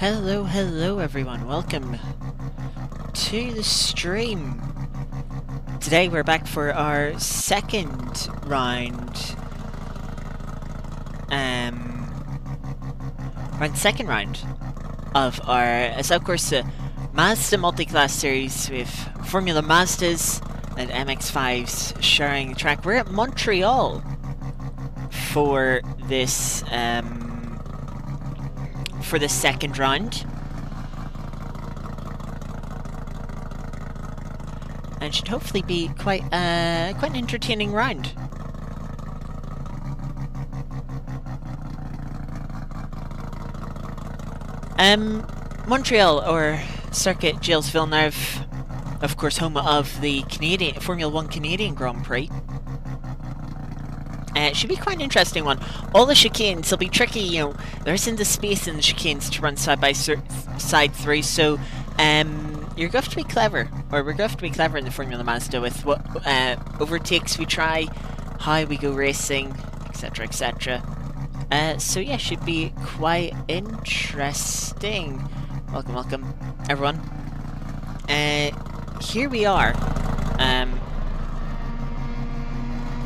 Hello everyone, welcome to the stream. Today we're back for our second round. Second round of our Assetto Corsa Mazda Multiclass Series with Formula Mazdas and MX5s sharing the track. We're at Montreal for this second round, and should hopefully be quite an entertaining round. Montreal, or Circuit Gilles Villeneuve, of course, home of the Canadian Formula 1 Canadian Grand Prix. It should be quite an interesting one. All the chicanes will be tricky, you know, there isn't the space in the chicanes to run side by side through, so you're going to have to be clever, or we're going to have to be clever in the Formula Mazda with what overtakes we try, how we go racing, etc, etc. So yeah, should be quite interesting. Welcome everyone. Here we are.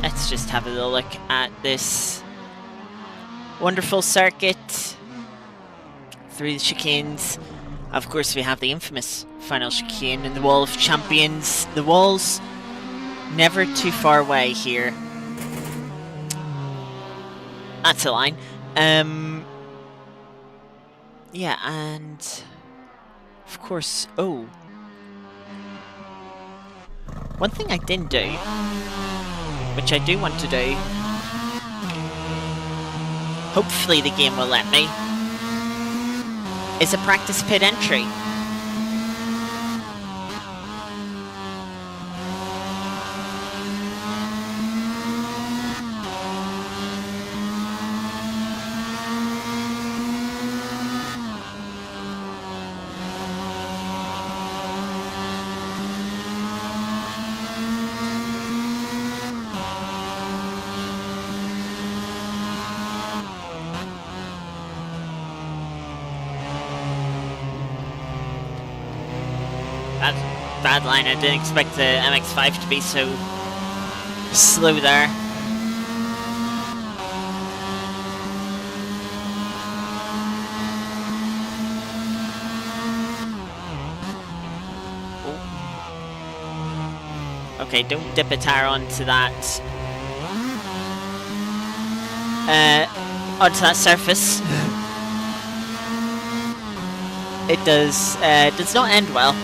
Let's just have a little look at this wonderful circuit through the chicanes. Of course, we have the infamous final chicane in the Wall of Champions. The wall's never too far away here. That's a line. Yeah, and of course, one thing I didn't do, which I do want to do, hopefully the game will let me, is a practice pit entry. Bad line. I didn't expect the MX5 to be so slow there. Oh. Okay, don't dip a tire onto that. Onto that surface. It does not end well.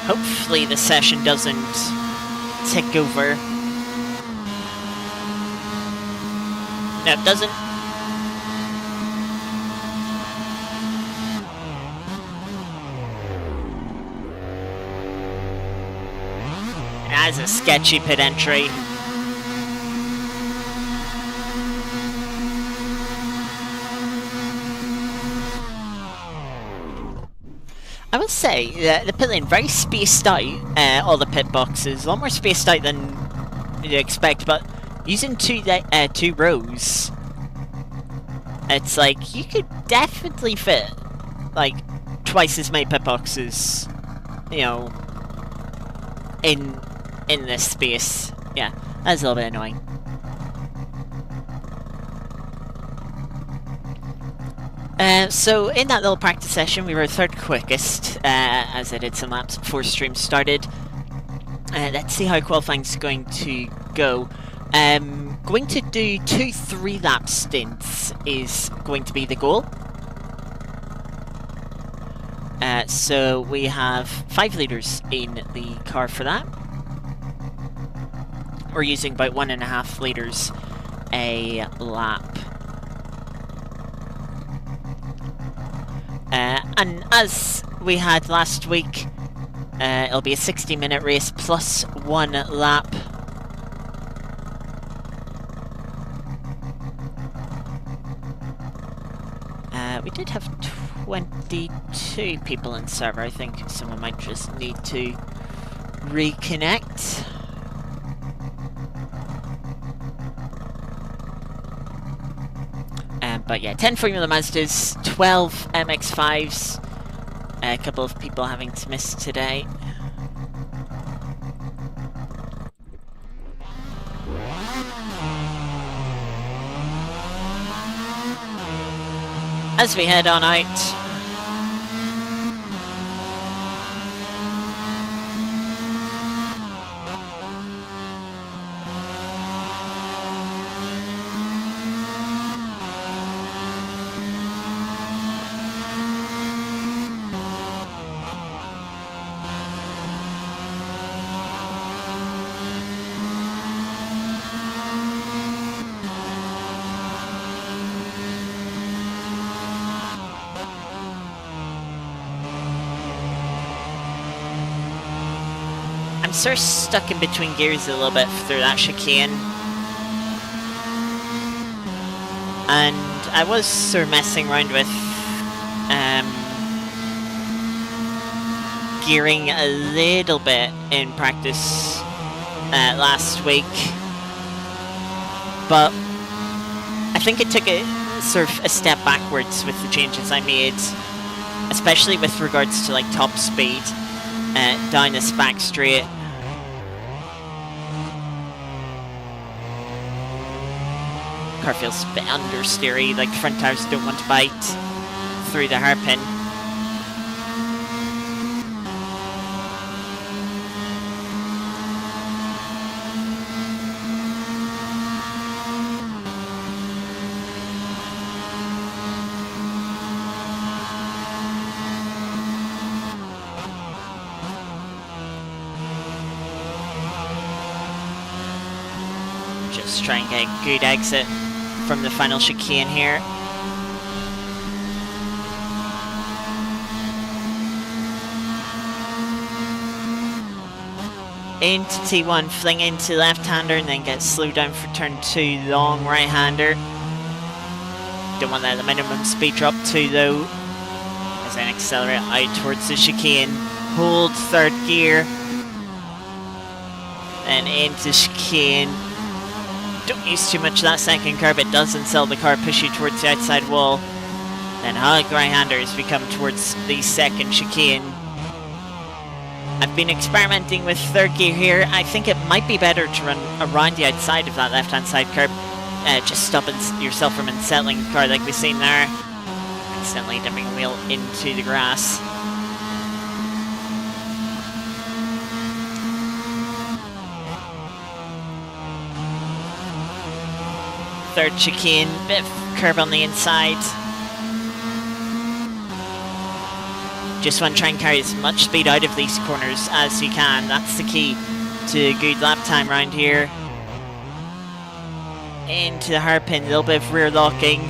Hopefully the session doesn't tick over. No, it doesn't. That's a sketchy pit entry. I will say that the pit lane very spaced out, all the pit boxes, a lot more spaced out than you'd expect, but using two rows, it's like you could definitely fit like twice as many pit boxes, you know, in this space. Yeah, that's a little bit annoying. So in that little practice session, we were third quickest, as I did some laps before stream started. Let's see how qualifying's going to go. Going to do 2 3-lap stints is going to be the goal. So we have 5 litres in the car for that. We're using about 1.5 litres a lap. And as we had last week, it'll be a 60-minute race plus 1 lap. We did have 22 people in server. I think someone might just need to reconnect. But yeah, 10 Formula Mazdas, 12 MX5s. A couple of people having to miss today. As we head on out. I'm sort of stuck in between gears a little bit through that chicane. And I was sort of messing around with gearing a little bit in practice last week. But I think it took a sort of a step backwards with the changes I made, especially with regards to like top speed down this back straight. Car feels a bit understeery, like the front tires don't want to bite through the hairpin. Just try and get a good exit from the final chicane here. Into T1, fling into left-hander and then get slowed down for turn 2, long right-hander. Don't want that at the minimum speed drop 2 though. As then accelerate out towards the chicane. Hold third gear. Then into chicane. Don't use too much of that second curb, it does unsettle the car, push you towards the outside wall. Then hug right-hander as we come towards the second chicane. I've been experimenting with third gear here. I think it might be better to run around the outside of that left-hand side curb. Just stopping yourself from unsettling the car like we've seen there. Accidentally dipping a wheel into the grass. Third chicane, bit of curb on the inside. Just want to try and carry as much speed out of these corners as you can. That's the key to good lap time around here. Into the hairpin, a little bit of rear locking.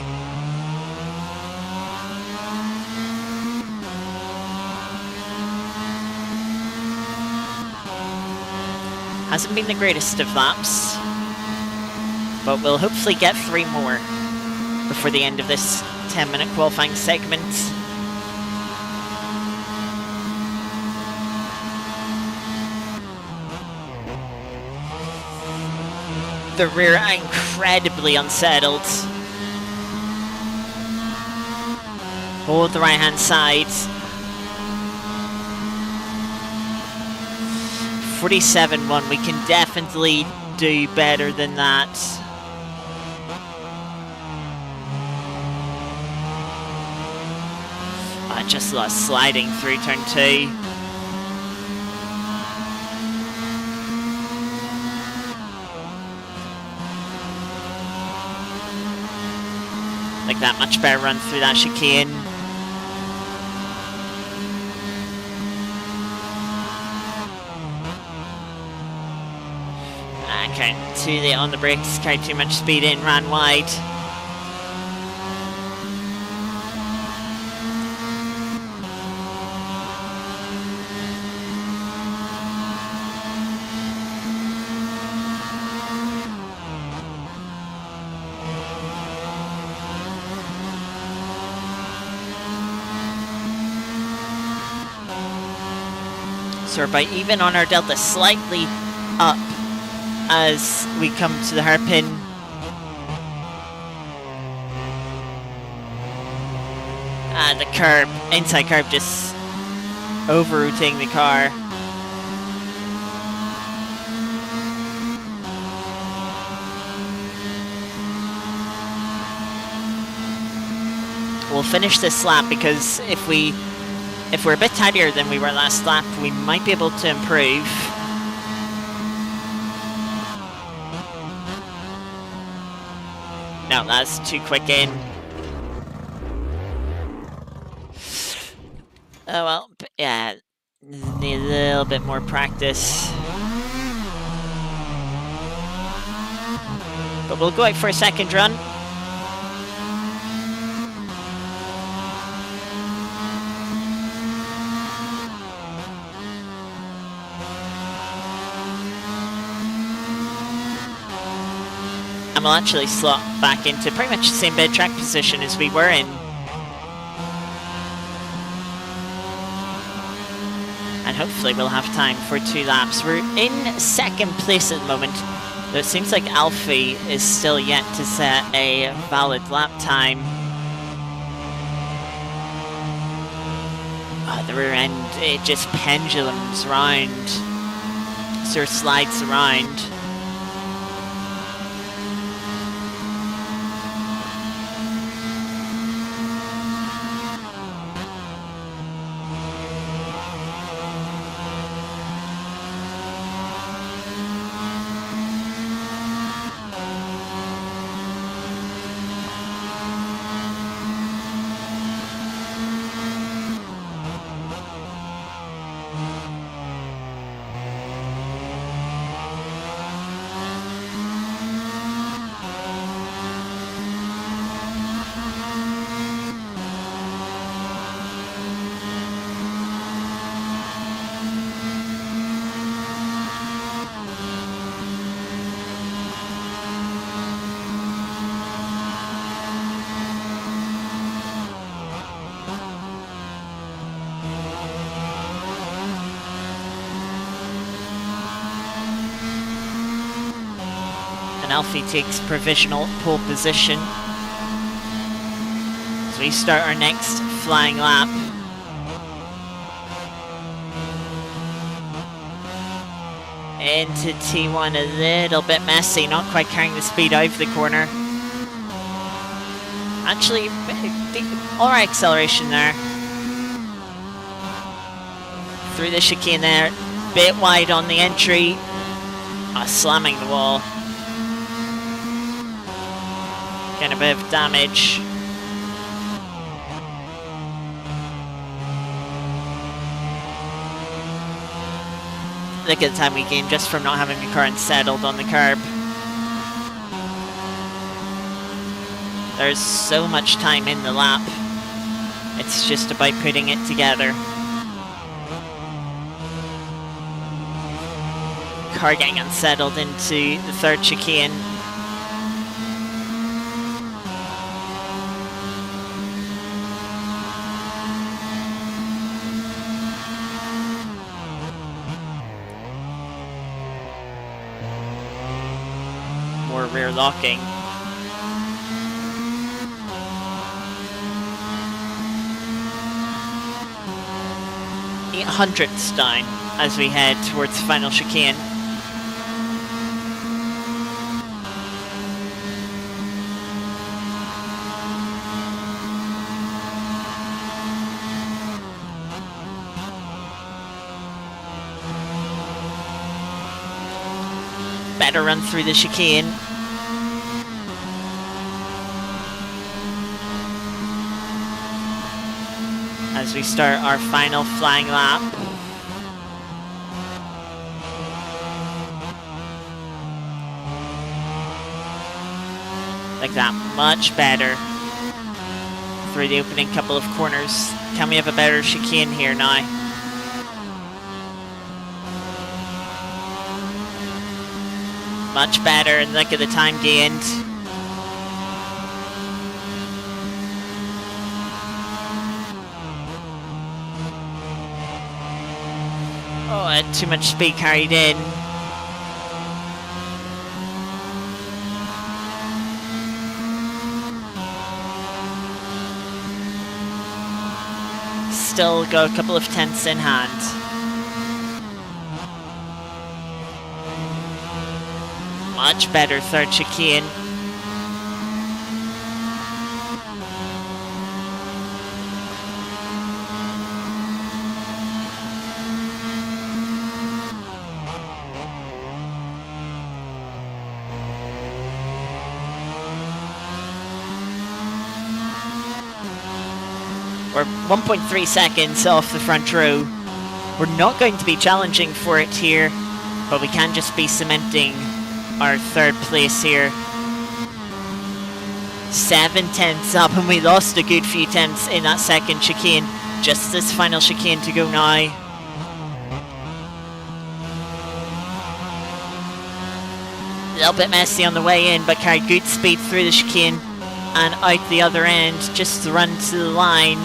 Hasn't been the greatest of laps, but we'll hopefully get 3 more before the end of this 10-minute qualifying segment. The rear incredibly unsettled. Hold the right-hand side. 47.1, we can definitely do better than that. I just lost sliding through turn 2. Like that, much better run through that chicane. Okay, too late on the brakes, carried too much speed in, ran wide. So we're about even on our delta, slightly up as we come to the hairpin. And the curb, inside curb, just overrooting the car. We'll finish this lap because if we're a bit tidier than we were last lap, we might be able to improve. No, that's too quick in. Oh well, yeah, need a little bit more practice. But we'll go out for a second run. And we'll actually slot back into pretty much the same bit of track position as we were in. And hopefully we'll have time for 2 laps. We're in second place at the moment, though it seems like Alfie is still yet to set a valid lap time. Oh, the rear end, it just pendulums around, sort of slides around. And Alfie takes provisional pole position as we start our next flying lap. Into T1, a little bit messy, not quite carrying the speed out of the corner. Actually, alright acceleration there. Through the chicane there, bit wide on the entry. Slamming the wall. Getting a bit of damage. Look at the time we gained just from not having the car unsettled on the curb. There's so much time in the lap. It's just about putting it together. Car getting unsettled into the third chicane. More rear locking. 800ths down as we head towards the final chicane. Better run through the chicane. As we start our final flying lap. Like that, much better. Through the opening couple of corners. Can we have a better chicane here now? Much better, and look at the time gained. too much speed carried in. Still got a couple of tenths in hand. Much better third chicane. We're 1.3 seconds off the front row. We're not going to be challenging for it here, but we can just be cementing our third place here. 7 tenths up, and we lost a good few tenths in that second chicane. Just this final chicane to go now. A little bit messy on the way in, but carried good speed through the chicane and out the other end, just to run to the line.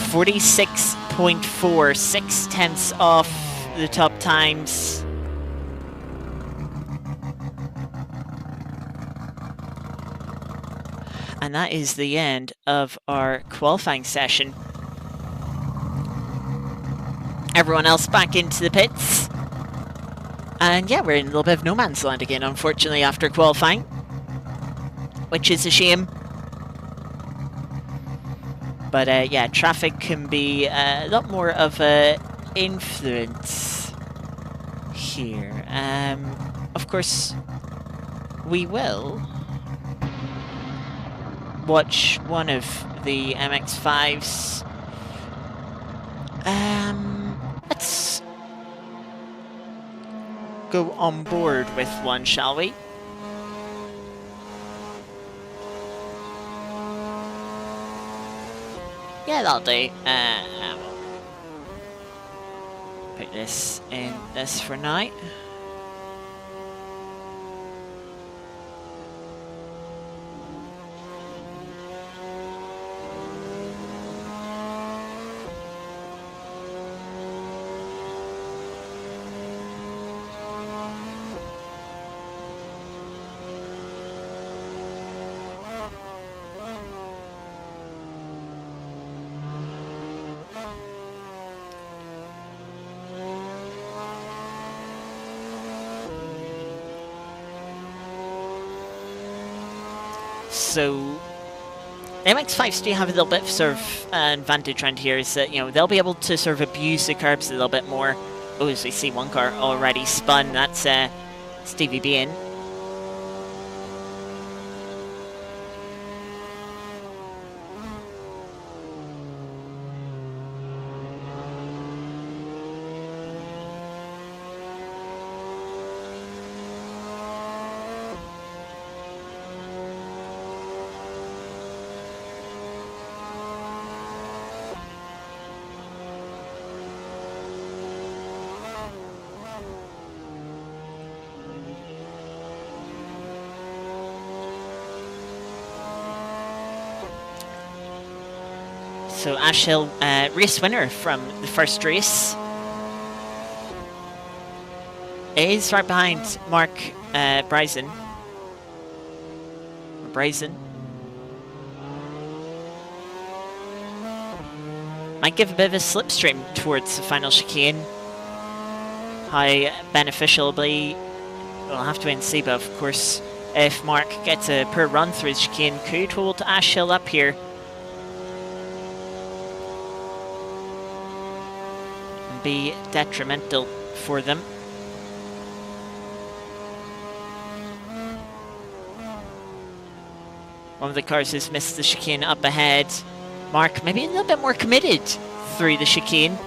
46.4, 6 tenths off the top times. And that is the end of our qualifying session. Everyone else back into the pits. And yeah, we're in a little bit of no man's land again, unfortunately, after qualifying, which is a shame. But yeah, traffic can be a lot more of an influence here. Of course, we will watch one of the MX5s. Let's go on board with one, shall we? Yeah, that'll do. Put this in this for now. So the MX5s do have a little bit of sort of advantage around here, is that, you know, they'll be able to sort of abuse the curbs a little bit more. Oh, as we see one car already spun, that's Stevie B in. So Ash Hill, race winner from the first race, is right behind Mark Bryson. Might give a bit of a slipstream towards the final chicane. How beneficial it'll be, we'll have to wait and see, but of course, if Mark gets a poor run through the chicane, could hold Ash Hill up here. Be detrimental for them. One of the cars has missed the chicane up ahead. Mark maybe a little bit more committed through the chicane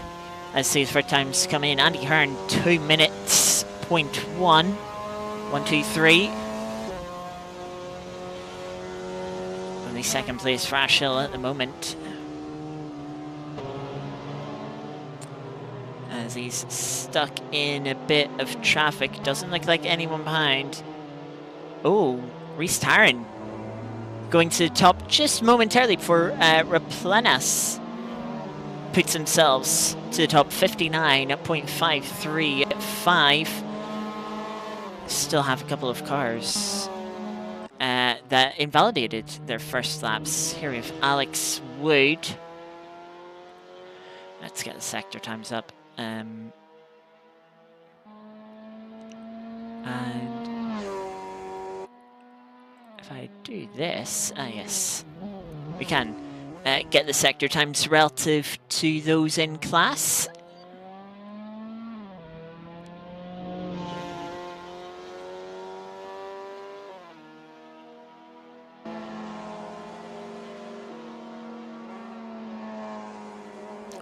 as these first times come in. Andy Hearn 2 minutes, 0.1. 1, 2, 3. Only second place for Ash Hill at the moment. As he's stuck in a bit of traffic. Doesn't look like anyone behind. Oh, Reese Taryn going to the top just momentarily before Replenas. puts themselves to the top 59.535. Still have a couple of cars that invalidated their first laps. Here we have Alex Wood. Let's get the sector times up. And if I do this, yes, we can get the sector times relative to those in class.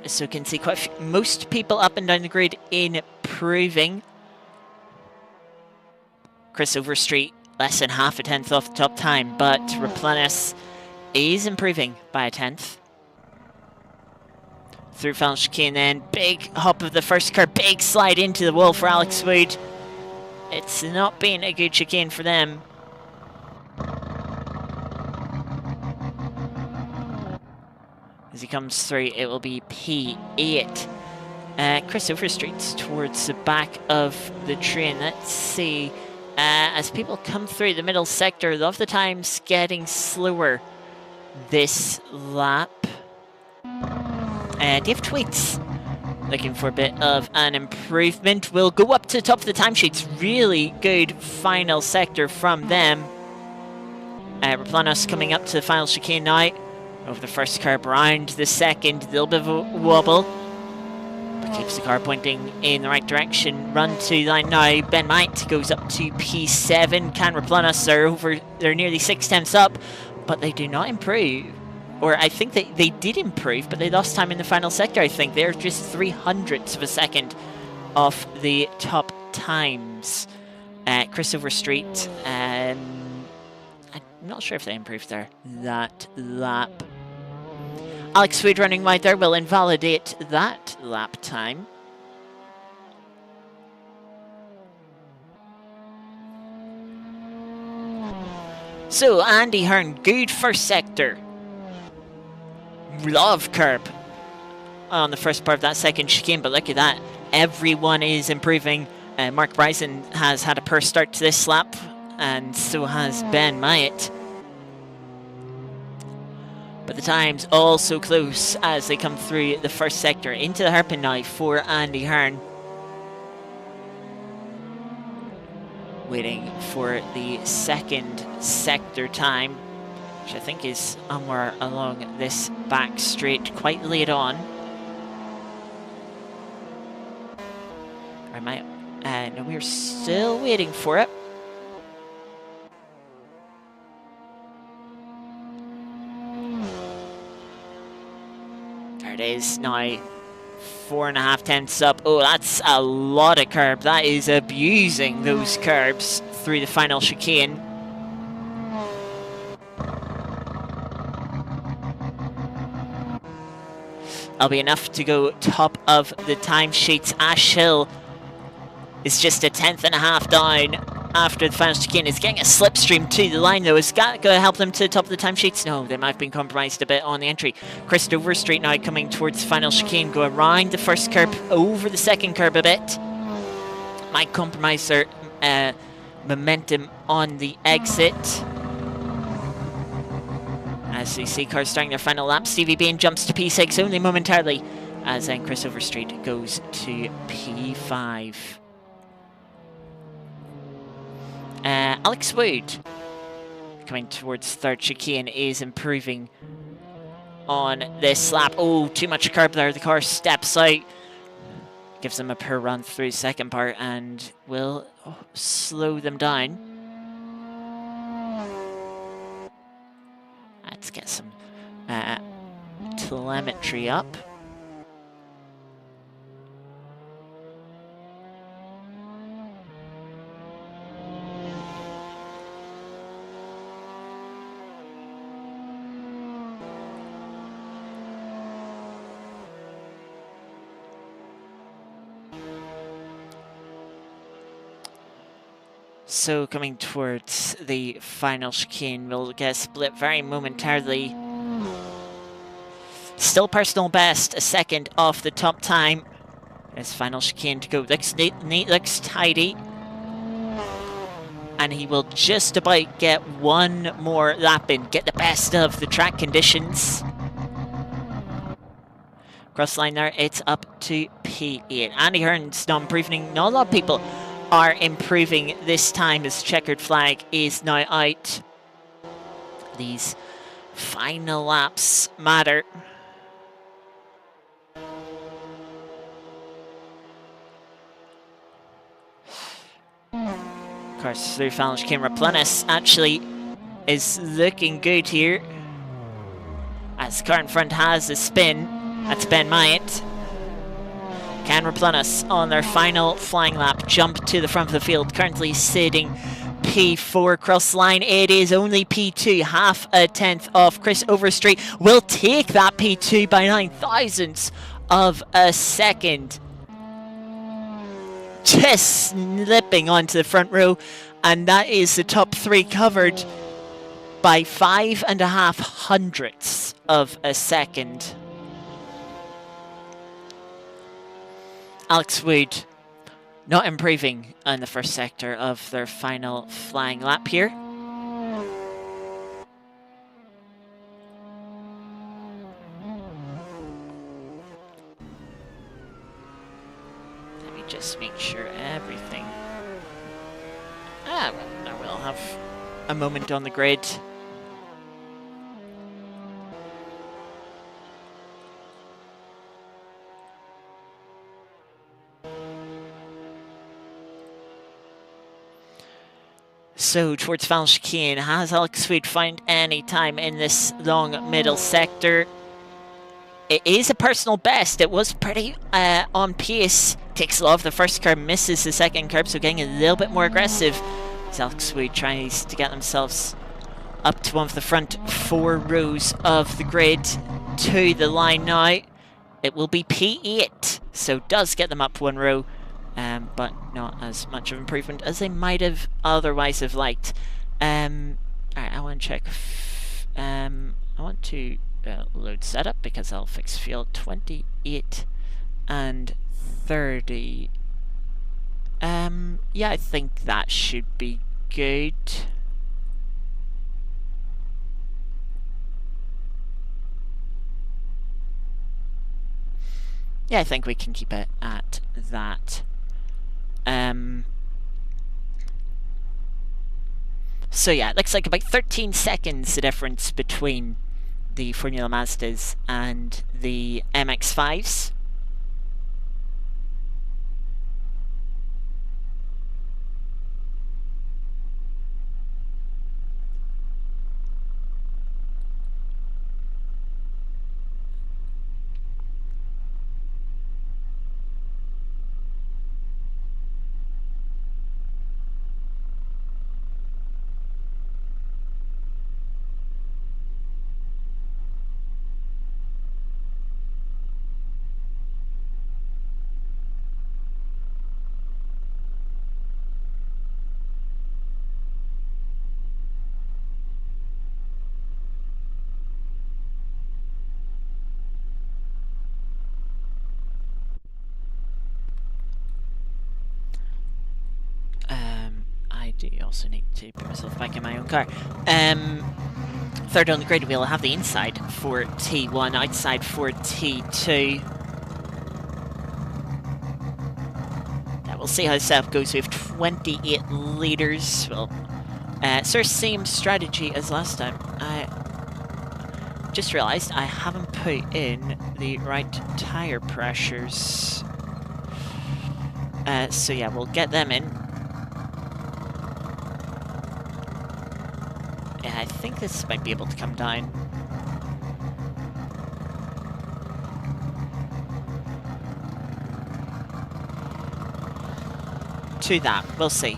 So you can see most people up and down the grid improving. Chris Overstreet less than half a tenth off the top time, but Replanus is improving by a tenth. Through final chicane then, big hop of the first curve, big slide into the wall for Alex Wood. It's not been a good chicane for them. As he comes through, it will be P8. Chris Overstreet's towards the back of the train. Let's see. As people come through the middle sector, a lot of the times getting slower this lap. Dave Tweets looking for a bit of an improvement. Will go up to the top of the timesheets. Really good final sector from them. Raplanos coming up to the final chicane now. Over the first curb, around the second, a little bit of a wobble. But keeps the car pointing in the right direction. Run to the line now. Ben Might goes up to P7. Can Raplanos are over, they're nearly 6 tenths up, but they do not improve. Or I think they did improve, but they lost time in the final sector, I think. They're just 300ths of a second off the top times. Chris Overstreet, I'm not sure if they improved there that lap. Alex Wood running wide there will invalidate that lap time. So Andy Hearn, good first sector. Love curb on the first part of that second chicane, but look at that. Everyone is improving. Mark Bryson has had a poor start to this lap, and so has Ben Myatt. But the times all so close as they come through the first sector into the hairpin now for Andy Hearn. Waiting for the second sector time, which I think is somewhere along this back straight, quite late on. No, we're still waiting for it. There it is now, 4.5 tenths up. Oh, that's a lot of curb. That is abusing those curbs through the final chicane. That'll be enough to go top of the timesheets. Ash Hill is just 1.5 tenths down after the final chicane. Is getting a slipstream to the line though. Is that going to help them to the top of the timesheets? No, they might have been compromised a bit on the entry. Chris Overstreet now coming towards the final chicane. Go around the first curb, over the second curb a bit. Might compromise their momentum on the exit. As you see cars starting their final lap, Stevie Bain jumps to P6 only momentarily, as then Chris Overstreet goes to P5. Alex Wood, coming towards third chicane, is improving on this lap. Oh, too much curb there. The car steps out, gives them a poor run through the second part, and will slow them down. Let's get some telemetry up. So coming towards the final chicane, we'll get split very momentarily. Still personal best, a second off the top time. His final chicane to go. Looks neat, looks tidy. And he will just about get one more lap in, get the best of the track conditions. Cross line there, it's up to P8. Andy Hearn's not improving. Not a lot of people are improving this time as checkered flag is now out. These final laps matter. Of course, through final chicane, Raplanus actually is looking good here. As the car in front has a spin, that's Ben Myatt. Can Raplanus on their final flying lap jump to the front of the field, currently sitting P4 cross line. It is only P2, half a tenth off. Chris Overstreet will take that P2 by 9 thousandths of a second. Just slipping onto the front row, and that is the top three covered by 5.5 hundredths of a second. Alex Wood not improving in the first sector of their final flying lap here. Let me just make sure everything... well, now we'll have a moment on the grid. So, towards final chicane, has Alex Wood found any time in this long middle sector? It is a personal best. It was pretty on pace. Takes a lot of the first curb, misses the second curb, so getting a little bit more aggressive. As Alex Wood tries to get themselves up to one of the front 4 rows of the grid to the line now. It will be P8, so does get them up 1 row. But not as much of improvement as they might have otherwise have liked. Alright, I want to check. I want to load setup because I'll fix field 28 and 30. Yeah, I think that should be good. Yeah, I think we can keep it at that. So yeah, it looks like about 13 seconds the difference between the Formula Mazdas and the MX5s. I do also need to put myself back in my own car. Third on the grid, we'll have the inside for T1, outside for T2. Yeah, we'll see how the setup goes. We have 28 litres. Well, sort of same strategy as last time. I just realised I haven't put in the right tyre pressures. So yeah, we'll get them in. Yeah, I think this might be able to come down. To that, we'll see.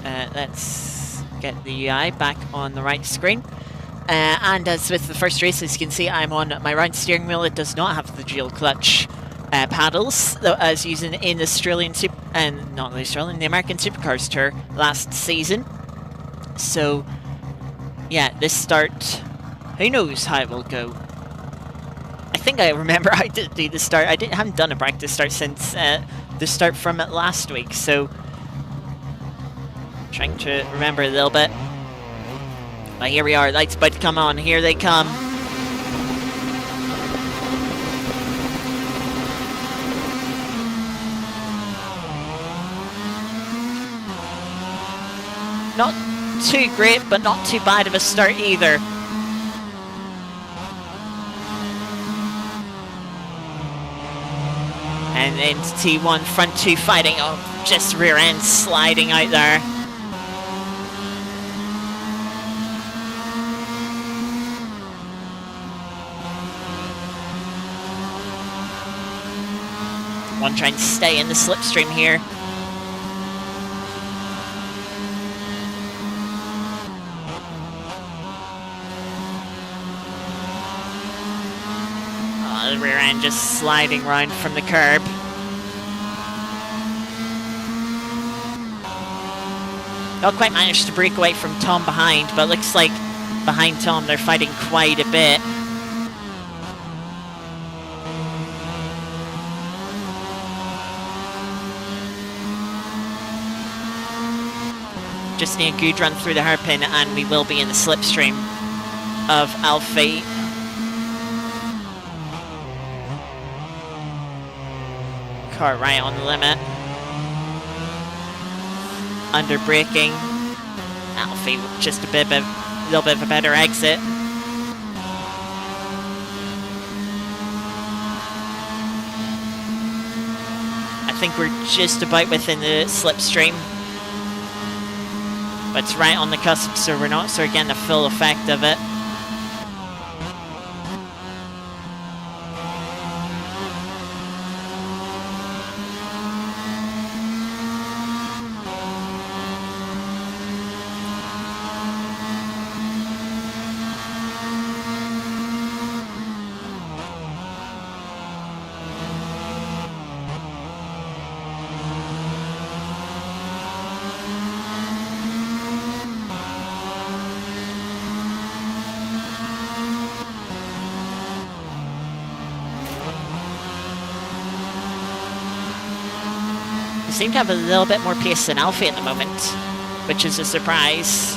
Let's get the UI back on the right screen. And as with the first race, as you can see, I'm on my right steering wheel. It does not have the dual clutch paddles, as using in the Australian not the Australian, the American Supercars Tour last season. So, yeah, this start, who knows how it will go. I think I remember I did do the start. I haven't done a practice start since the start from it last week, so trying to remember a little bit. But here we are, lights about to come on, here they come. Not too great, but not too bad of a start either. And into T1, front two fighting, oh, just rear end sliding out there. One trying to stay in the slipstream here. The rear end just sliding round from the curb. Not quite managed to break away from Tom behind, but looks like behind Tom they're fighting quite a bit. Just need a good run through the hairpin and we will be in the slipstream of Alfie. Car right on the limit. Under braking. Alfie just a little bit of a better exit. I think we're just about within the slipstream. But it's right on the cusp, so we're not sort of getting the full effect of it. Seem to have a little bit more pace than Alfie at the moment, which is a surprise.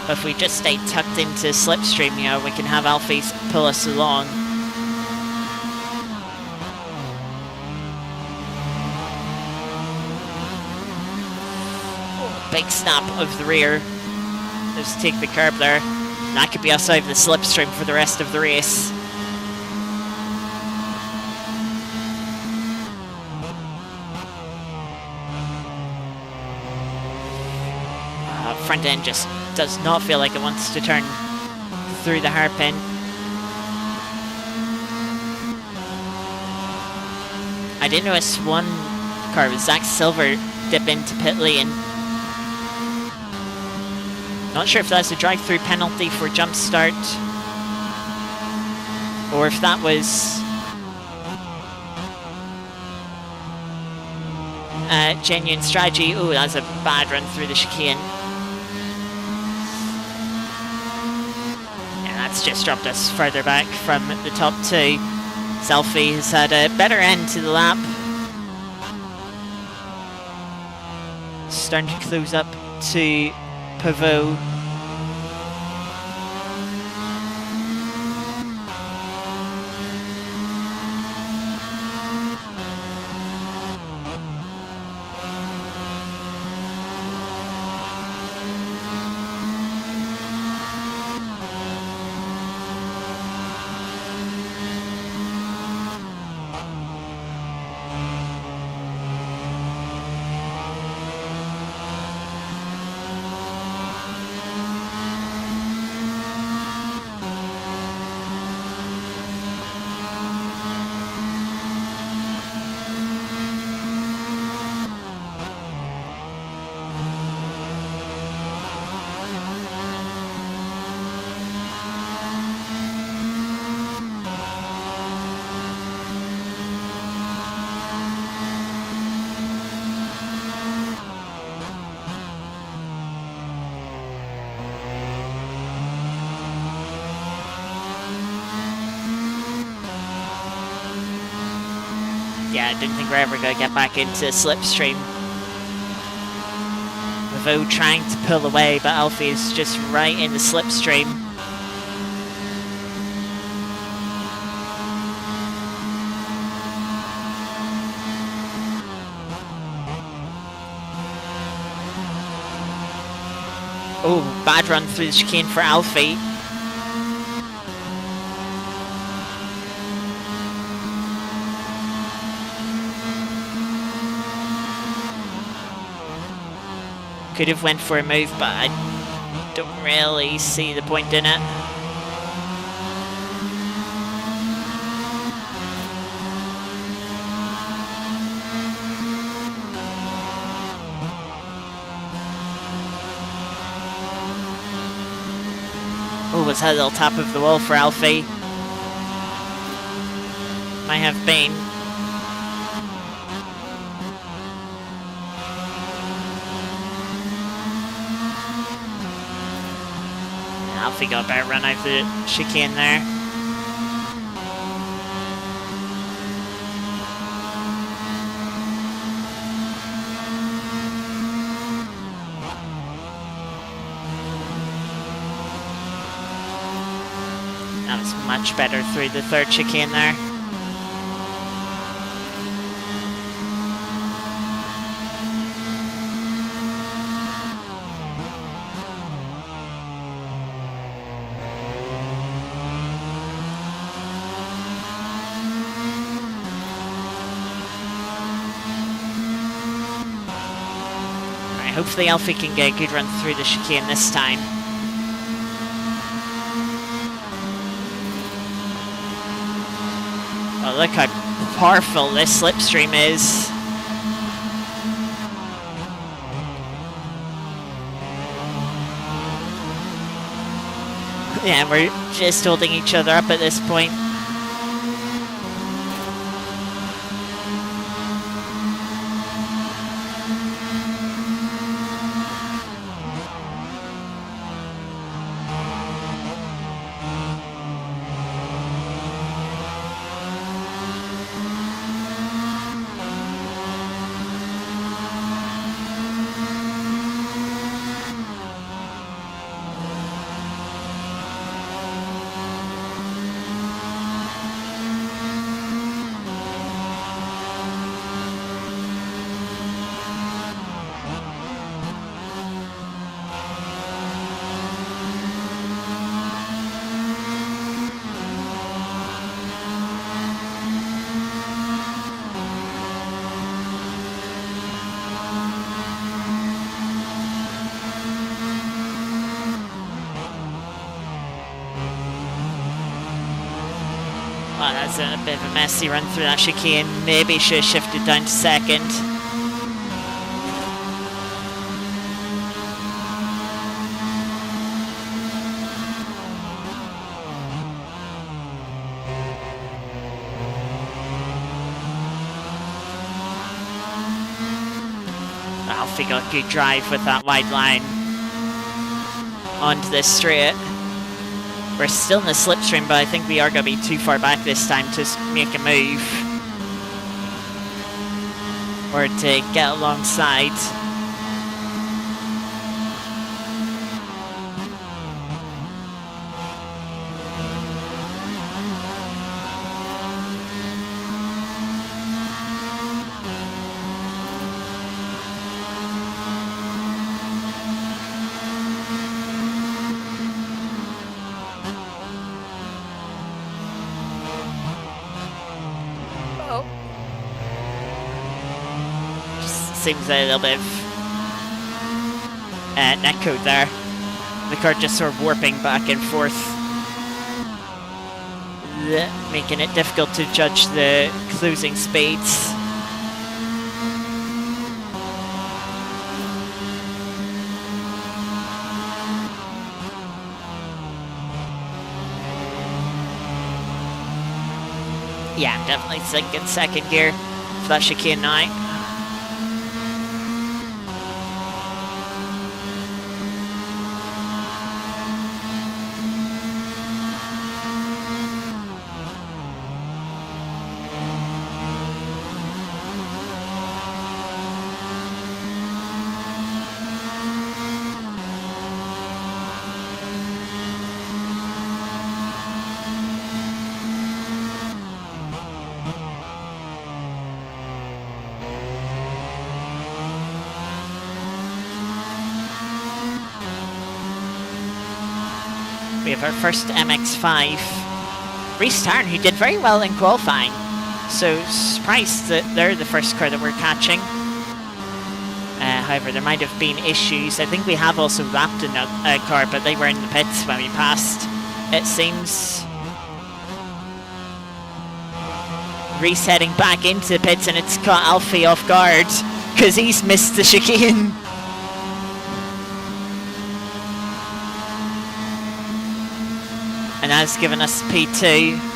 But if we just stay tucked into slipstream, you know, we can have Alfie pull us along. Big snap of the rear. Just take the curb there. That could be us out of the slipstream for the rest of the race. Front end just does not feel like it wants to turn through the hairpin. I did notice one car with Zach Silver dip into pit lane. Not sure if that's a drive-through penalty for jump start, or if that was genuine strategy. Ooh, that's a bad run through the chicane. And that's just dropped us further back from the top two. Selfie has had a better end to the lap. Starting to close up to Pavot. Yeah, I don't think we're ever going to get back into slipstream without trying to pull away, but Alfie is just right in the slipstream. Oh, bad run through the chicane for Alfie. Could have went for a move, but I don't really see the point in it. Oh, was that a little tap of the wall for Alfie? Might have been. Alfie got a better run out the chicane there. That was much better through the third chicane there. Hopefully Alfie can get a good run through the chicane this time. Oh, look how powerful this slipstream is. Yeah, we're just holding each other up at this point. Oh, that's a bit of a messy run through that chicane. Maybe should have shifted down to second. Alfie got a good drive with that wide line onto this straight. We're still in the slipstream, but I think we are going to be too far back this time to make a move. Or to get alongside. Seems a little bit of netcode there. The car just sort of warping back and forth, making it difficult to judge the closing speeds. Yeah, I'm definitely sinking second gear for that chicane now. We have our first MX5 restart, who did very well in qualifying. So surprised that they're the first car that we're catching. However, there might have been issues. I think we have also wrapped a car, but they were in the pits when we passed, it seems. Resetting back into the pits, and it's caught Alfie off guard because he's missed the chicane. And that's given us P2.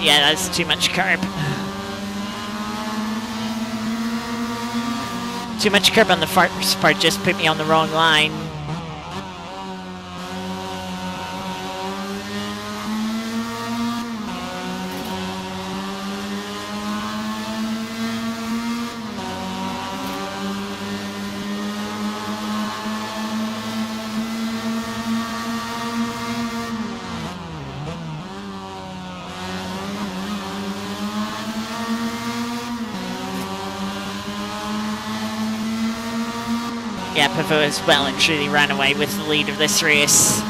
Yeah, that's too much curb. Too much curb on the first part just put me on the wrong line. Yeah, Pivot as well and truly ran away with the lead of this race.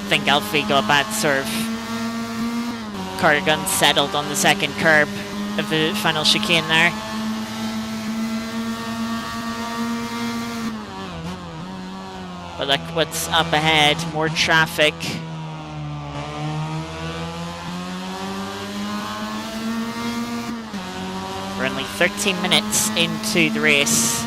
I think Alfie got a bad serve. Car gun settled on the second curb of the final chicane there. But look what's up ahead, more traffic. We're only 13 minutes into the race.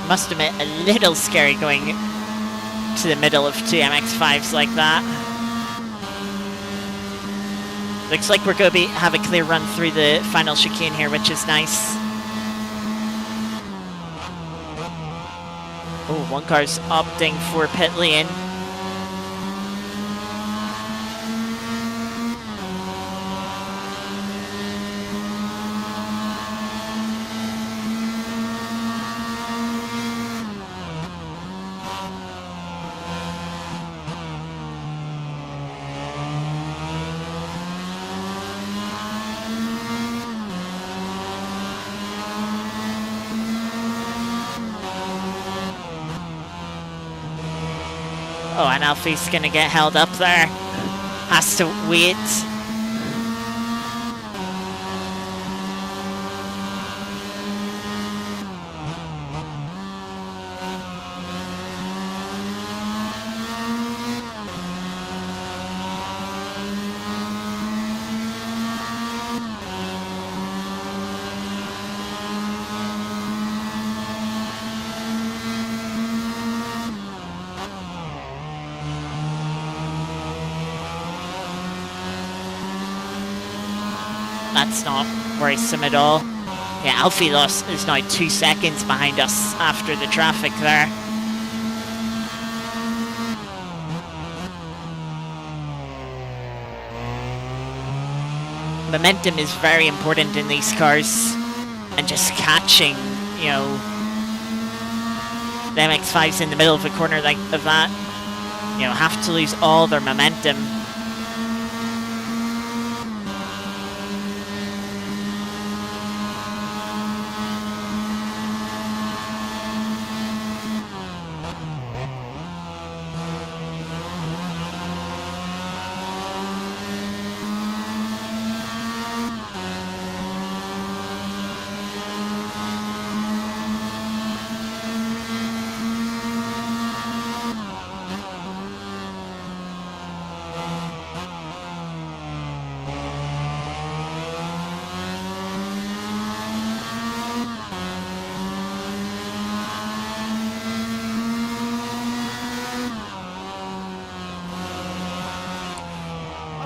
Must admit, a little scary going to the middle of two MX5s like that. Looks like we're going to have a clear run through the final chicane here, which is nice. Oh, one car's opting for pit lane. Oh, and Alfie's gonna get held up there. Has to wait. That's not worrisome at all. Yeah, Alfie is now 2 seconds behind us after the traffic there. Momentum is very important in these cars, and just catching, you know, the MX5s in the middle of a corner like of that, you know, have to lose all their momentum.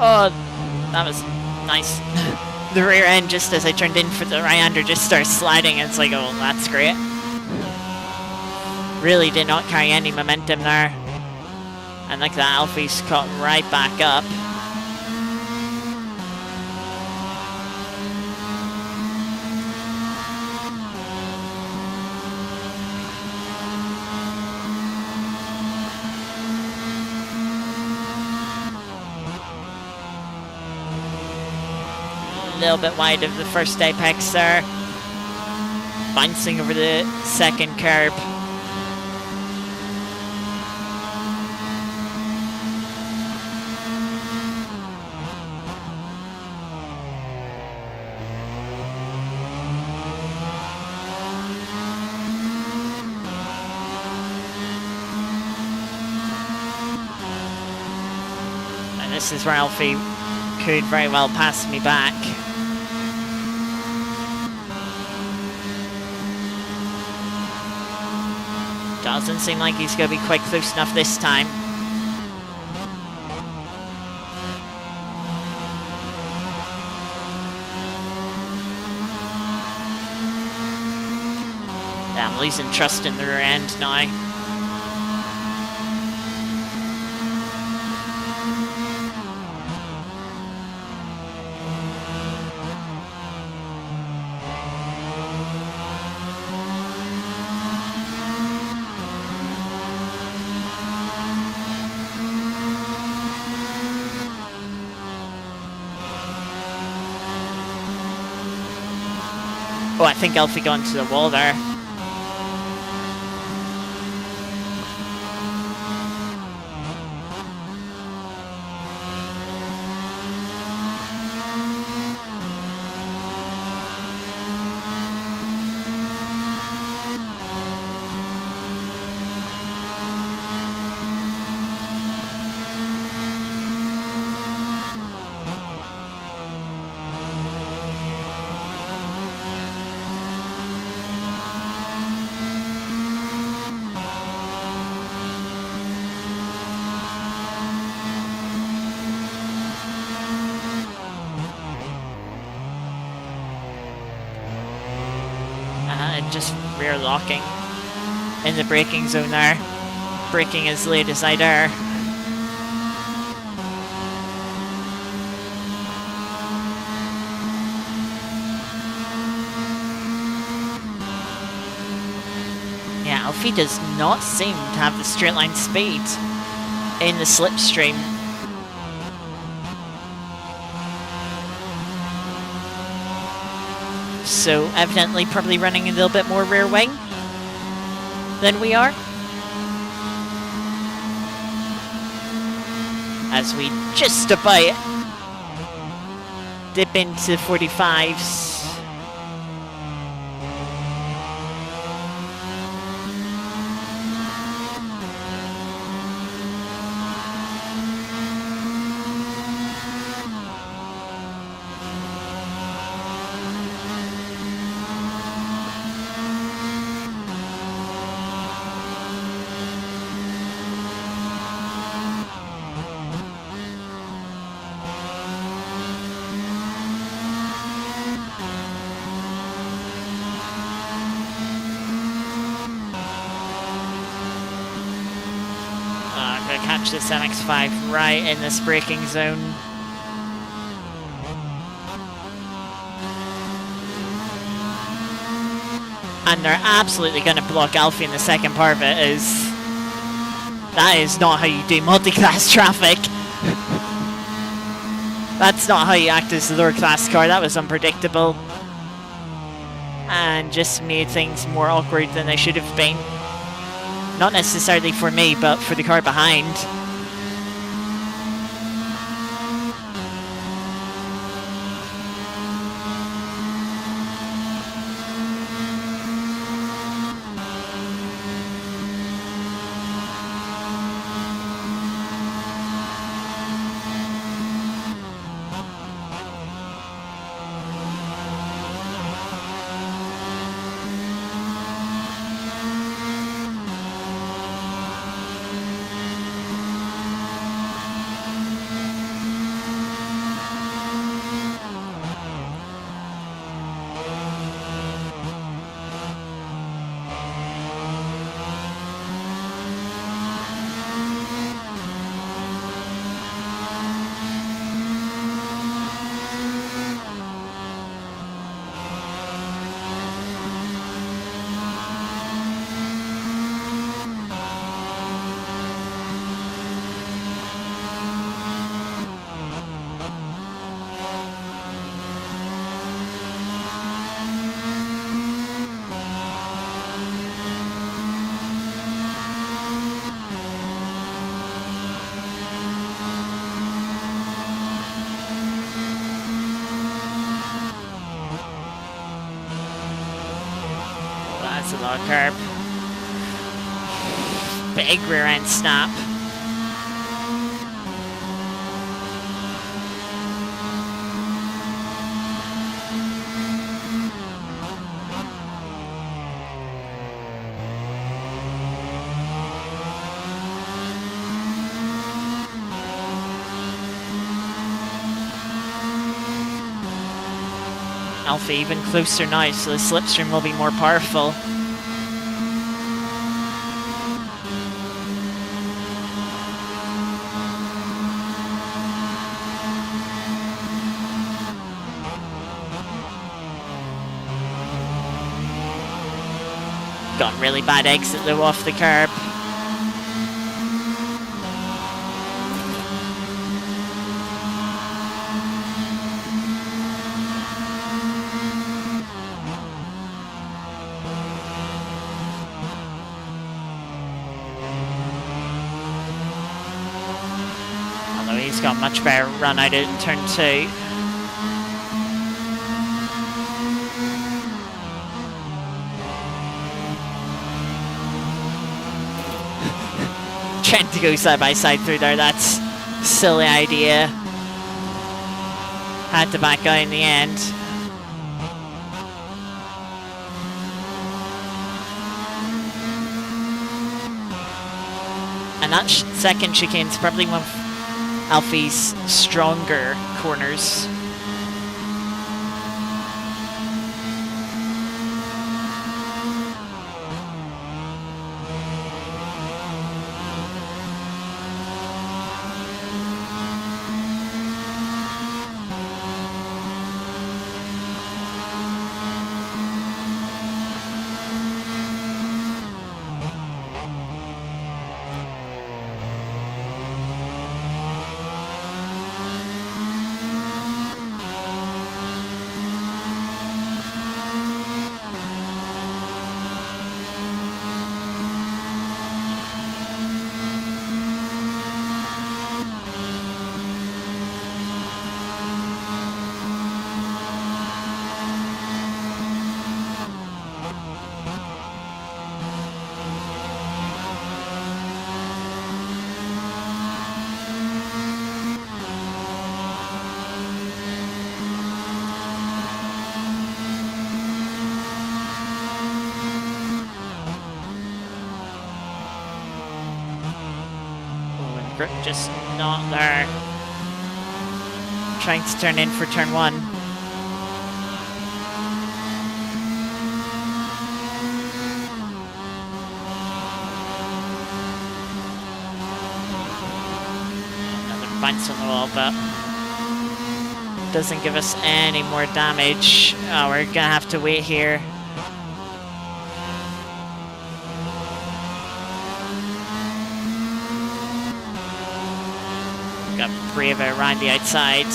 Oh, that was nice. The rear end, just as I turned in for the right-hander, just started sliding, and it's like, oh, that's great. Really did not carry any momentum there. And like that, Alfie's caught right back up. A little bit wide of the first apex there. Bouncing over the second curb. And this is where Alfie could very well pass me back. Doesn't seem like he's going to be quite close enough this time. Yeah, I'm losing trust in the rear end now. Oh, I think Alfie got into the wall there. Just rear locking in the braking zone there. Braking as late as I dare. Yeah, Alfie does not seem to have the straight line speed in the slipstream. So evidently probably running a little bit more rear wing than we are. As we just about dip into 45s. catch this MX5 right in this braking zone. And they're absolutely going to block Alfie in the second part of it. That is not how you do multi-class traffic. That's not how you act as a lower class car. That was unpredictable. And just made things more awkward than they should have been. Not necessarily for me, but for the car behind. That's a low curb. Big rear end snap. Alpha even closer now, so the slipstream will be more powerful. Got a really bad exit though off the curb. He's got much better run out in turn 2. Trying to go side by side through there, that's a silly idea. Had to back out in the end. And that second chicane's probably one of Alfie's stronger corners. Just not there. Trying to turn in for turn 1. bounce on the wall, but doesn't give us any more damage. Oh, we're gonna have to wait here. Got Brave around the outside.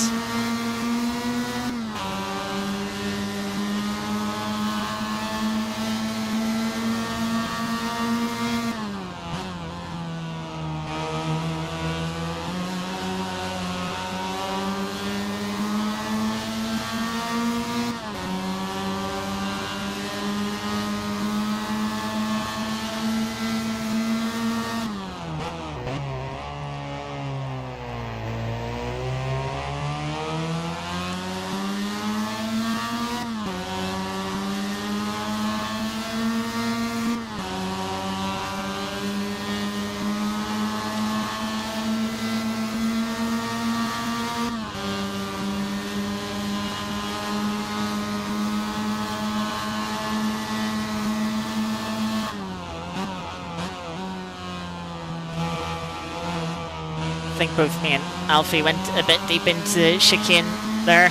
I think both me and Alfie went a bit deep into chicane there.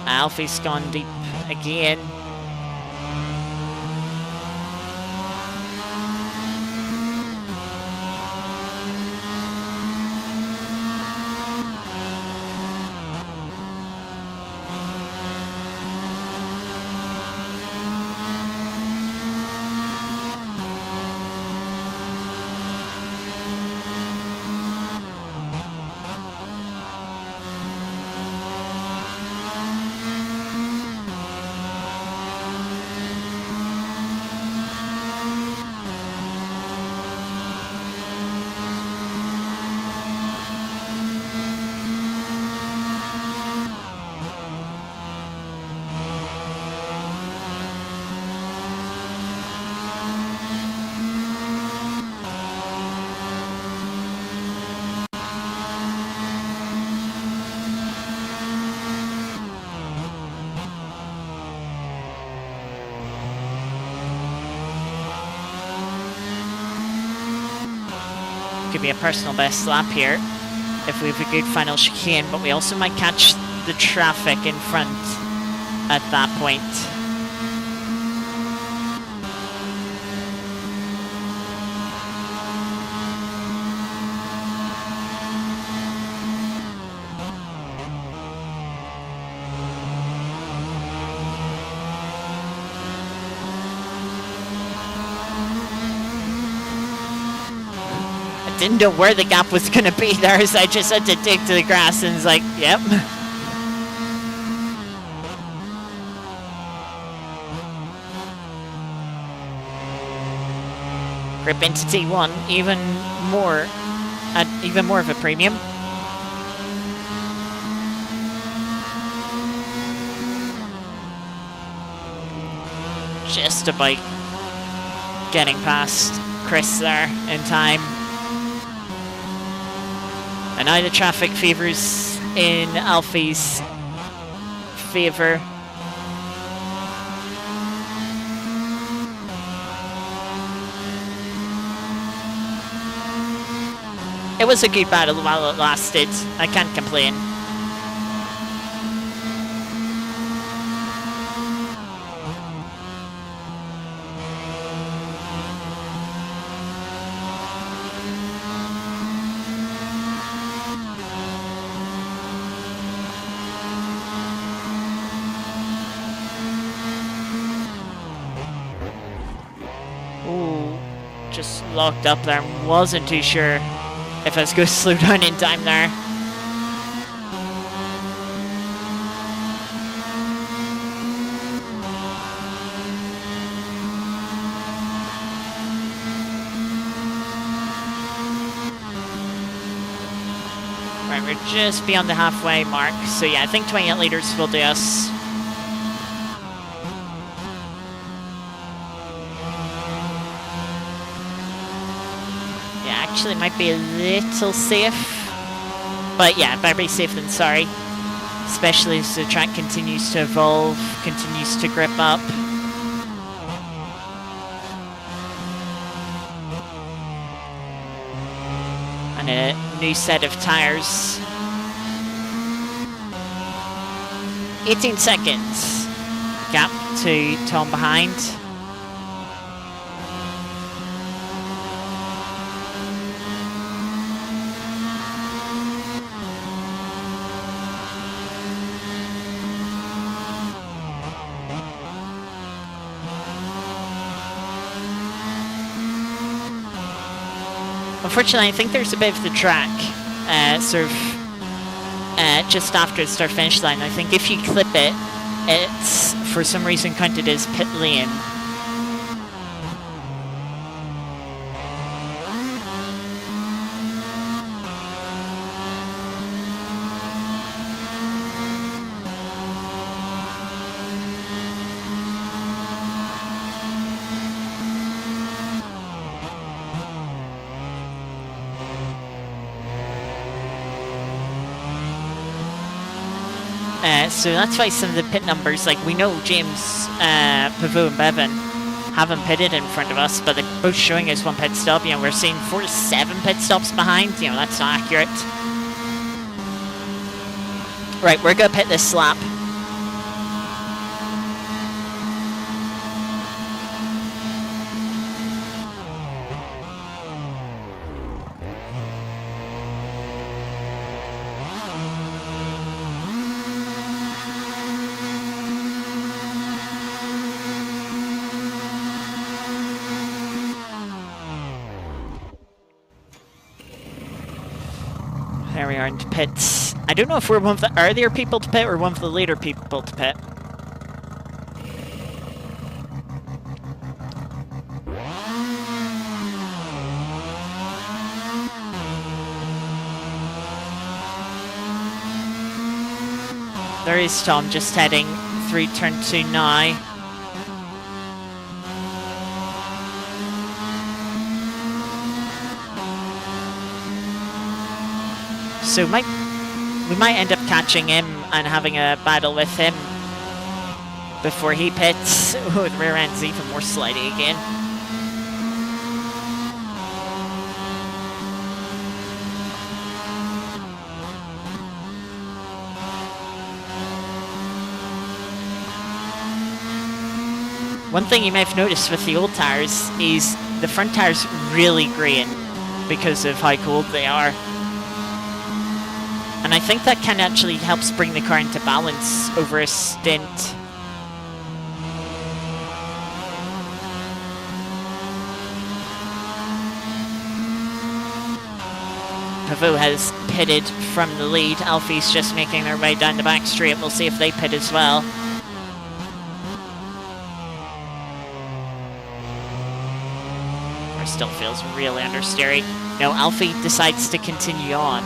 Alfie's gone deep again. Could be a personal best lap here if we have a good final chicane, but we also might catch the traffic in front at that point. Didn't know where the gap was going to be there, so I just had to dig to the grass and was like, yep. Grip into T1, even more of a premium. Just about getting past Chris there in time. And now the traffic favours in Alfie's favour. It was a good battle while it lasted. I can't complain. Just locked up there, wasn't too sure if I was going to slow down in time there. Right, we're just beyond the halfway mark, so yeah, I think 28 litres will do us. Actually might be a little safe, but yeah, better be safe than sorry. especially as the track continues to evolve, continues to grip up. And a new set of tires. 18 seconds gap to Tom behind. Unfortunately, I think there's a bit of the track sort of just after the start finish line. I think if you clip it, it's for some reason counted as pit lane. So that's why some of the pit numbers, like we know James, Pavot and Bevan haven't pitted in front of us, but they're both showing us one pit stop. You know, we're seeing 4 to 7 pit stops behind. You know, that's not accurate. Right, we're going to pit this lap. There we are into pits. I don't know if we're one of the earlier people to pit or one of the later people to pit. There is Tom just heading through turn 2 now. So we might end up catching him and having a battle with him before he pits. Oh, the rear end's even more slidey again. One thing you may have noticed with the old tires is the front tires really green because of how cold they are. And I think that can actually helps bring the car into balance over a stint. Pavot has pitted from the lead. Alfie's just making their way down the back straight. We'll see if they pit as well. Or still feels really understeery. No, Alfie decides to continue on.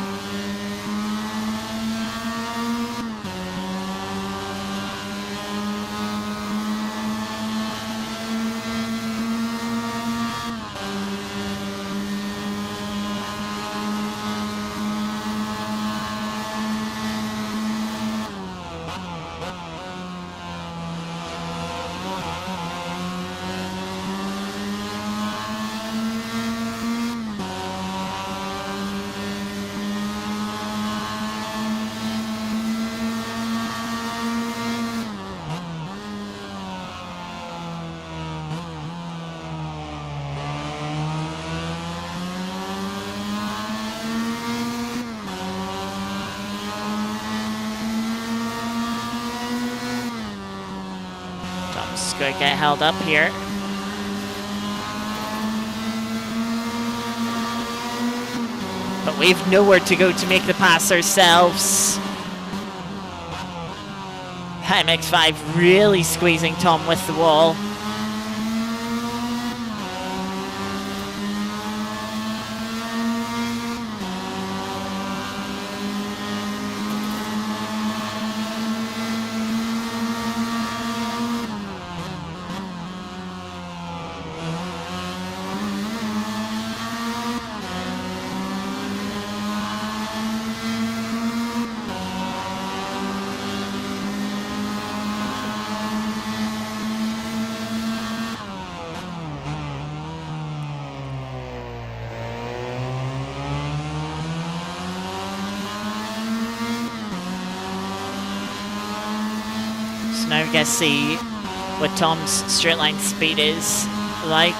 Going to get held up here. But we've nowhere to go to make the pass ourselves. MX5 really squeezing Tom with the wall. now we gotta see what Tom's straight line speed is like.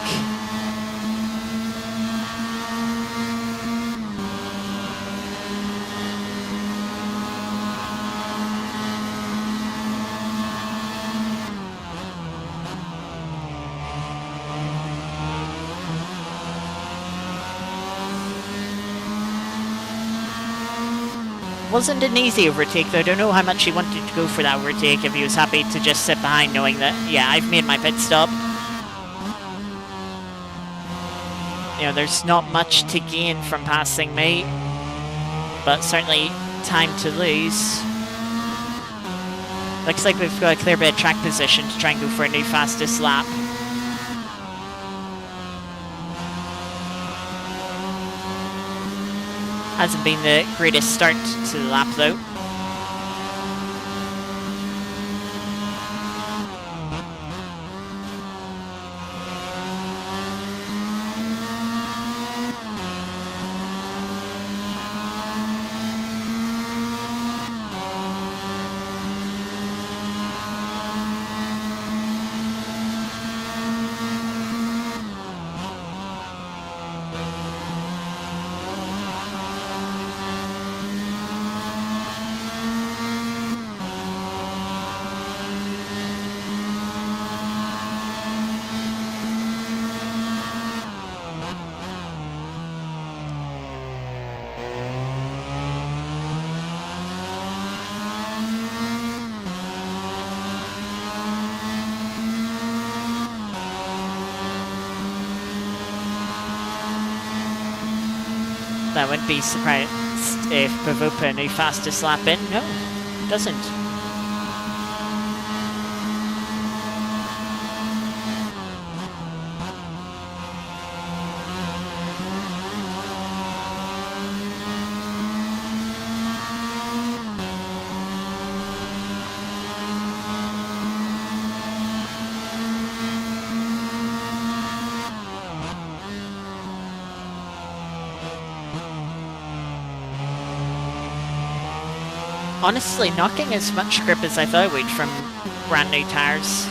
Wasn't an easy overtake though. I don't know how much he wanted to go for that overtake, if he was happy to just sit behind knowing that, yeah, I've made my pit stop. You know, there's not much to gain from passing me, but certainly time to lose. Looks like we've got a clear bit of track position to try and go for a new fastest lap. Hasn't been the greatest start to the lap though. I wouldn't be surprised if Pavo put a new fastest lap in. No, doesn't. Honestly, not getting as much grip as I thought I would from brand new tyres.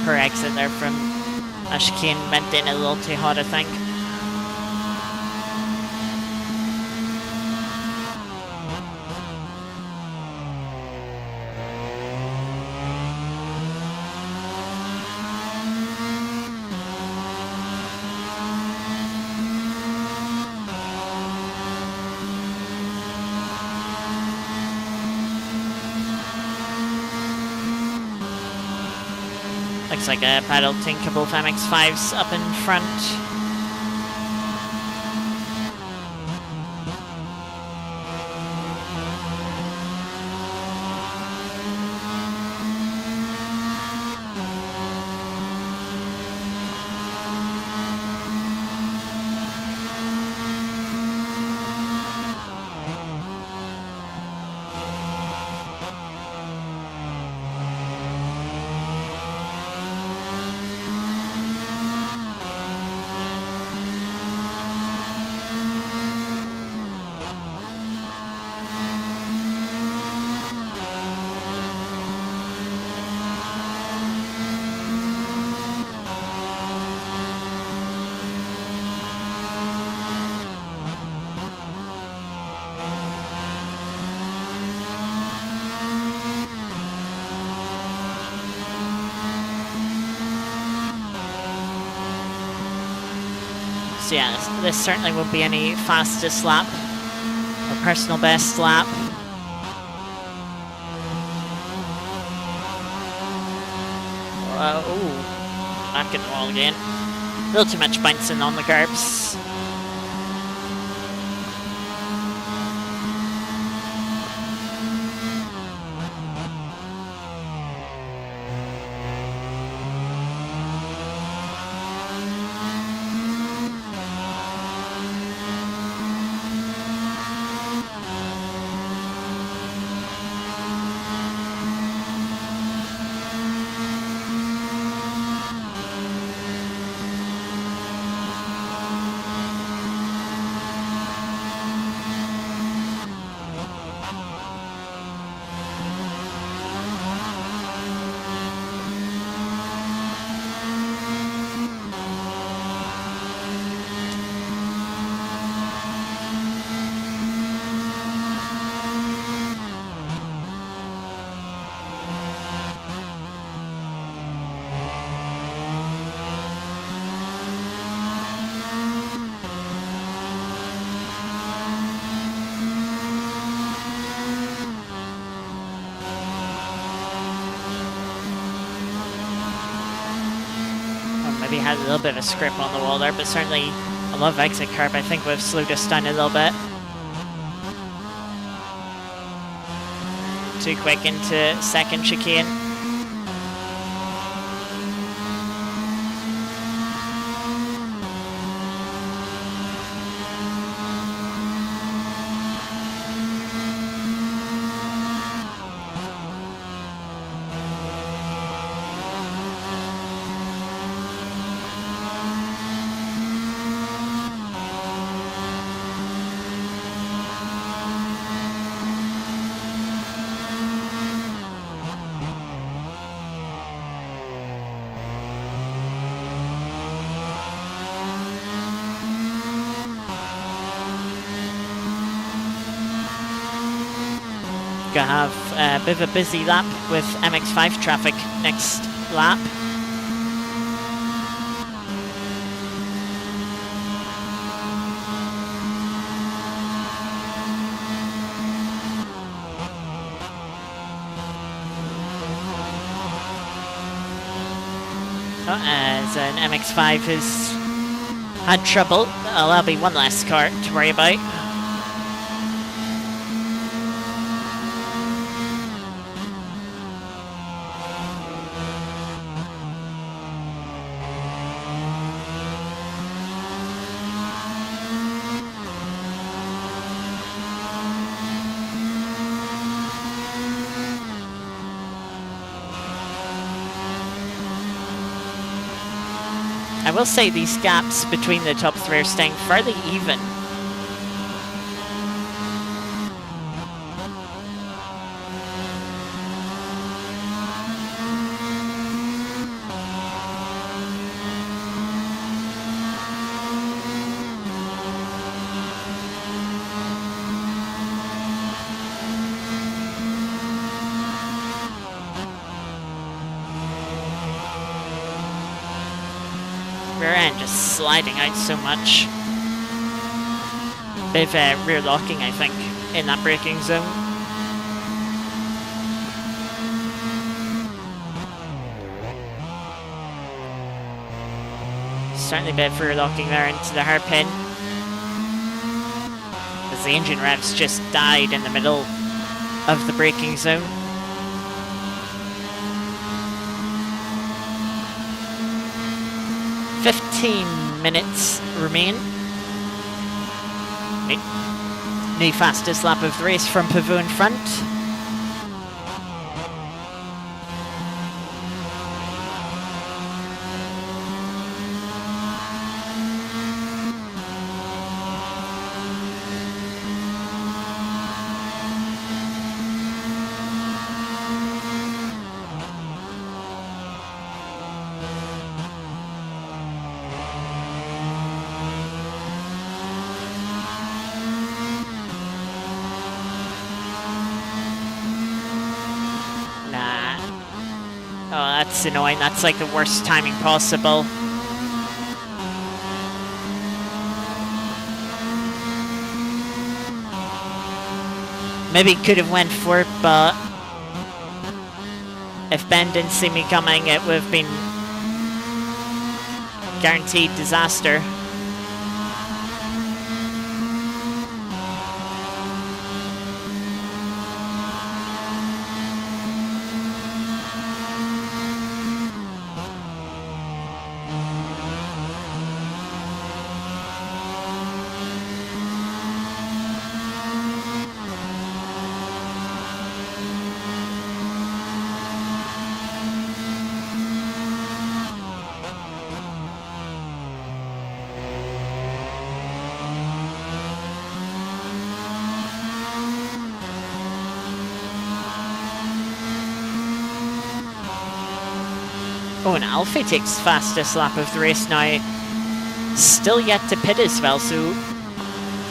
Her exit there from a chicane went in a little too hot, I think. Looks like a paddle tinker, both MX5s up in front. So yeah, this certainly won't be any fastest lap or personal best lap. back at the wall again. A little too much bouncing on the curbs. Maybe had a little bit of a scrape on the wall there, but certainly a lot of exit curb I think would have slowed us down a little bit. Too quick into second chicane. Gonna have a bit of a busy lap with MX5 traffic next lap. As an MX5 has had trouble, that'll be one less car to worry about. I will say these gaps between the top three are staying fairly even. Rear end just sliding out so much. Bit of rear locking, I think, in that braking zone. Certainly a bit of rear locking there into the hairpin. As the engine revs just died in the middle of the braking zone. Minutes remain. The fastest lap of the race from Pavot in front. Oh, that's annoying. That's like the worst timing possible. Maybe could have went for it, but if Ben didn't see me coming, it would have been Guaranteed disaster. Oh, and Alfie takes fastest lap of the race now. Still yet to pit as well, so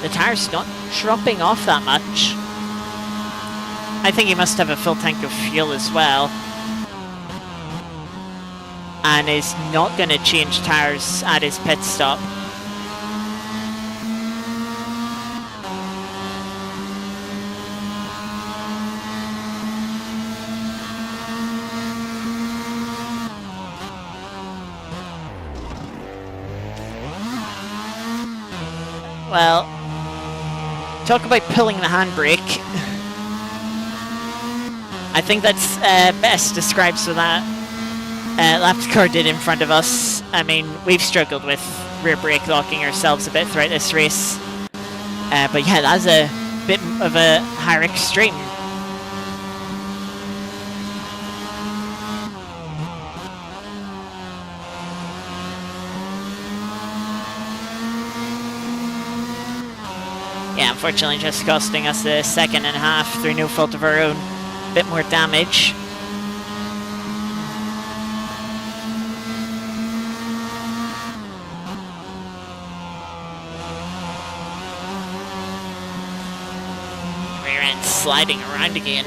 the tyre's not dropping off that much. I think he must have a full tank of fuel as well. And is not going to change tyres at his pit stop. Well, talk about pulling the handbrake. I think that's best describes what that lap car did in front of us. I mean, we've struggled with rear brake locking ourselves a bit throughout this race. But yeah, that's a bit of a higher extreme. Yeah, unfortunately just costing us a second and a half through no fault of our own. Bit more damage. Rear end sliding around again.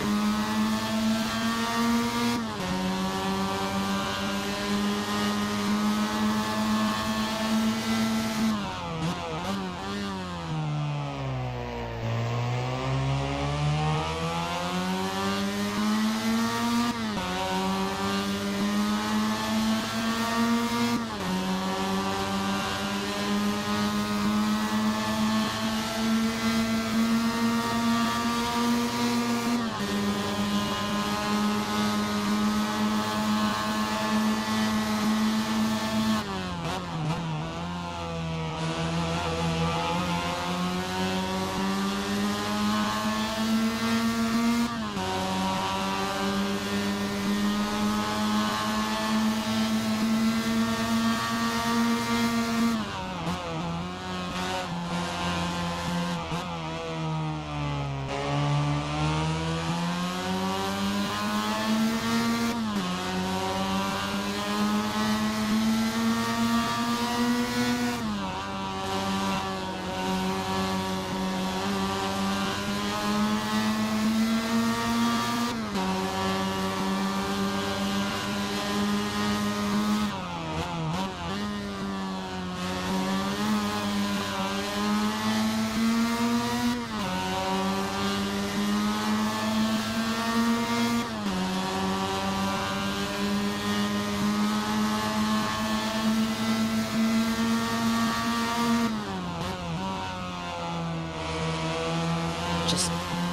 Just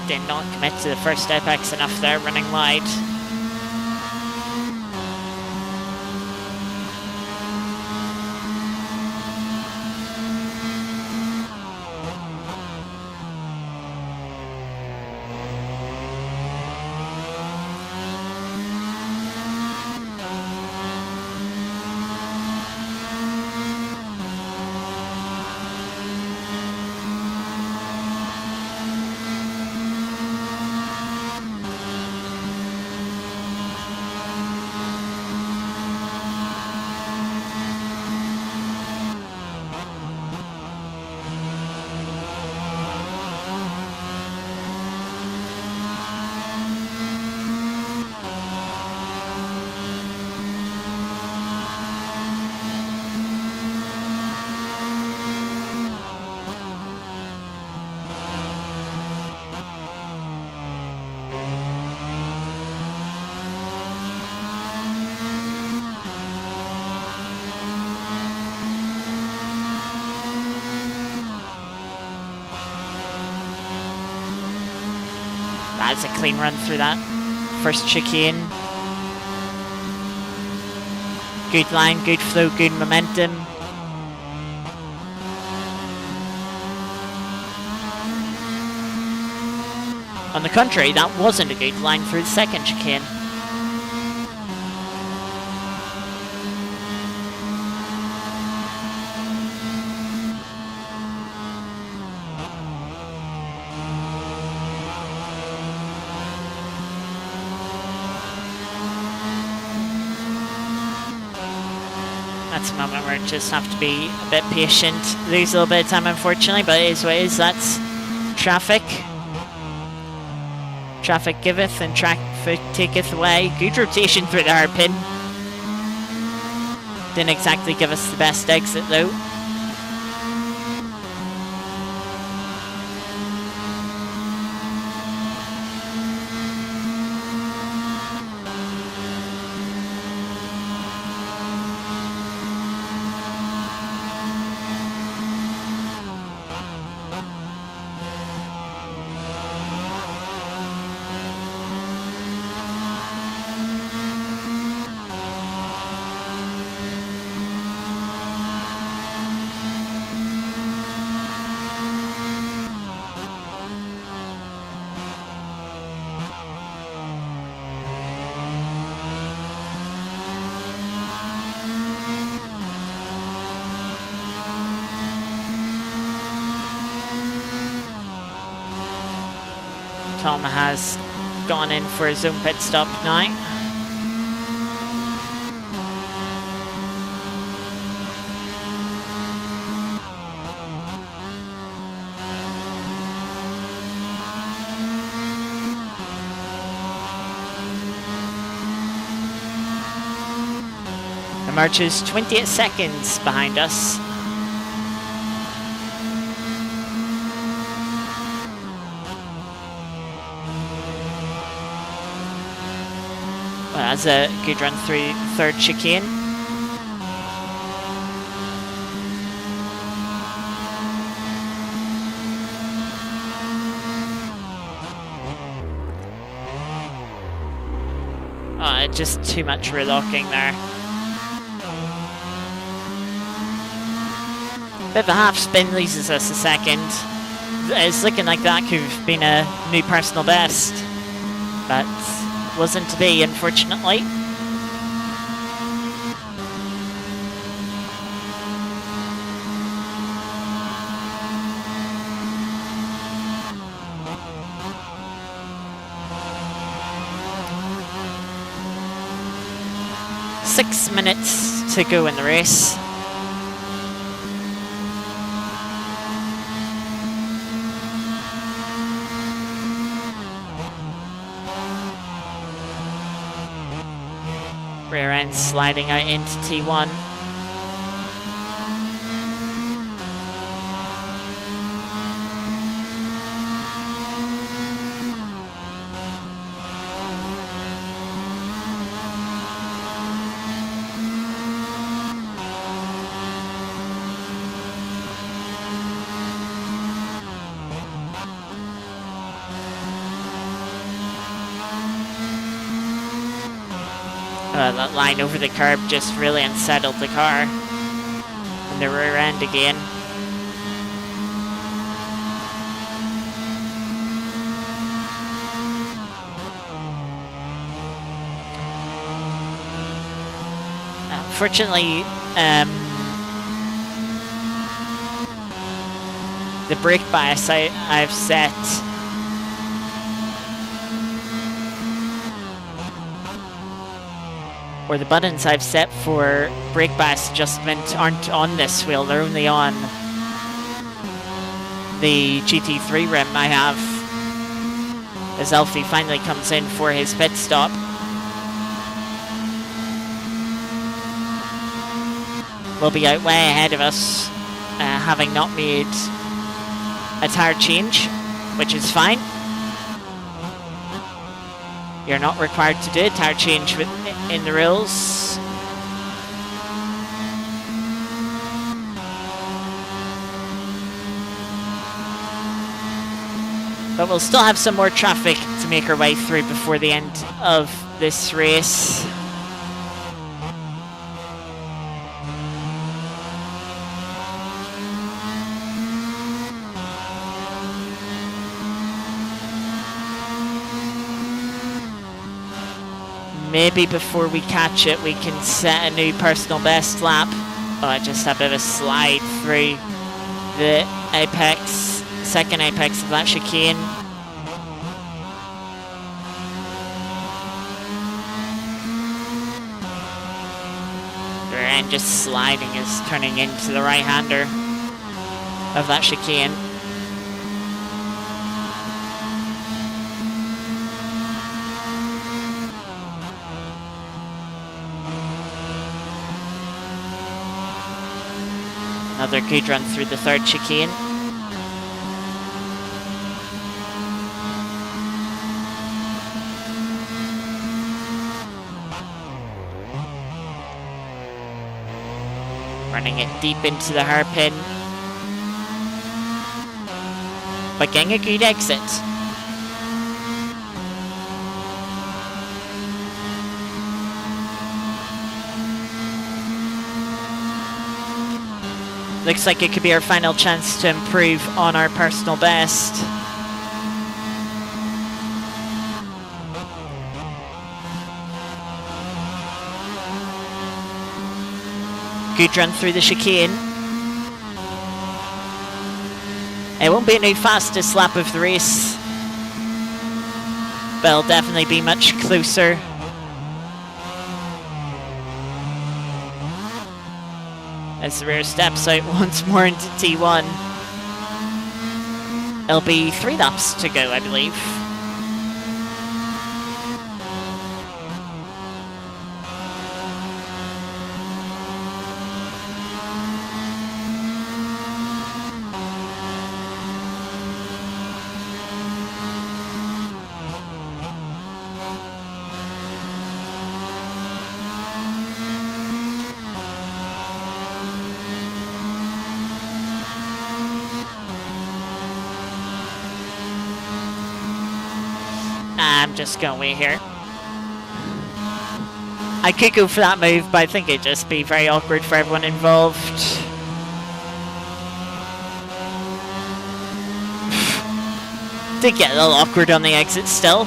did not commit to the first apex enough there, running wide. That's a clean run through that first chicane. Good line, good flow, good momentum. On the contrary, that wasn't a good line through the second chicane. That's a moment where I just have to be a bit patient. Lose a little bit of time, unfortunately, but it is what it is. That's traffic. Traffic giveth and traffic taketh away. Good rotation through the hairpin. Didn't exactly give us the best exit though. Tom has gone in for his own pit stop now. Emerges 28 seconds behind us. Well, that's a good run through third chicane. Oh, just too much rear locking there. Bit of a half spin loses us a second. It's looking like that could have been a new personal best, but wasn't to be, unfortunately. Six minutes to go in the race. Rear end sliding out into T1. That line over the curb just really unsettled the car. And the rear end again. Unfortunately, the brake bias I've set or the buttons I've set for brake bias adjustment aren't on this wheel, they're only on the GT3 rim I have, as Alfie finally comes in for his pit stop. Will be out way ahead of us, having not made a tyre change, which is fine. You're not required to do a tyre change in the rules. But we'll still have some more traffic to make our way through before the end of this race. Maybe before we catch it, we can set a new personal best lap. Oh, I just had a bit of a slide through the apex, second apex of that chicane. And just sliding is turning into the right-hander of that chicane. Another good run through the third chicane. Running it deep into the hairpin, but getting a good exit. Looks like it could be our final chance to improve on our personal best. Good run through the chicane. It won't be a new fastest lap of the race, but it'll definitely be much closer. As the rear steps out once more into T1. It'll be 3 laps to go, I believe. I'm just going to wait here. I could go for that move, but I think it'd just be very awkward for everyone involved. Did get a little awkward on the exit still.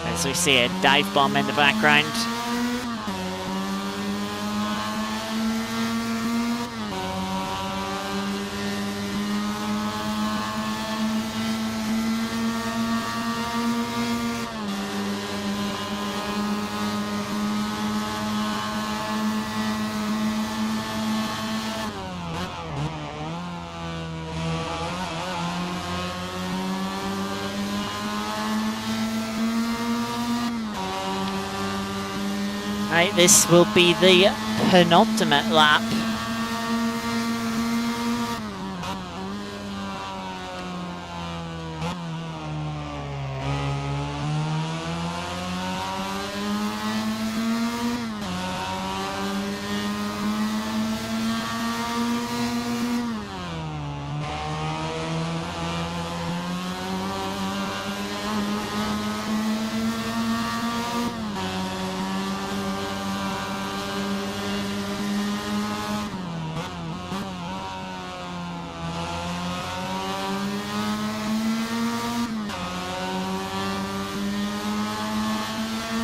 As we see a dive bomb in the background. Right, this will be the penultimate lap.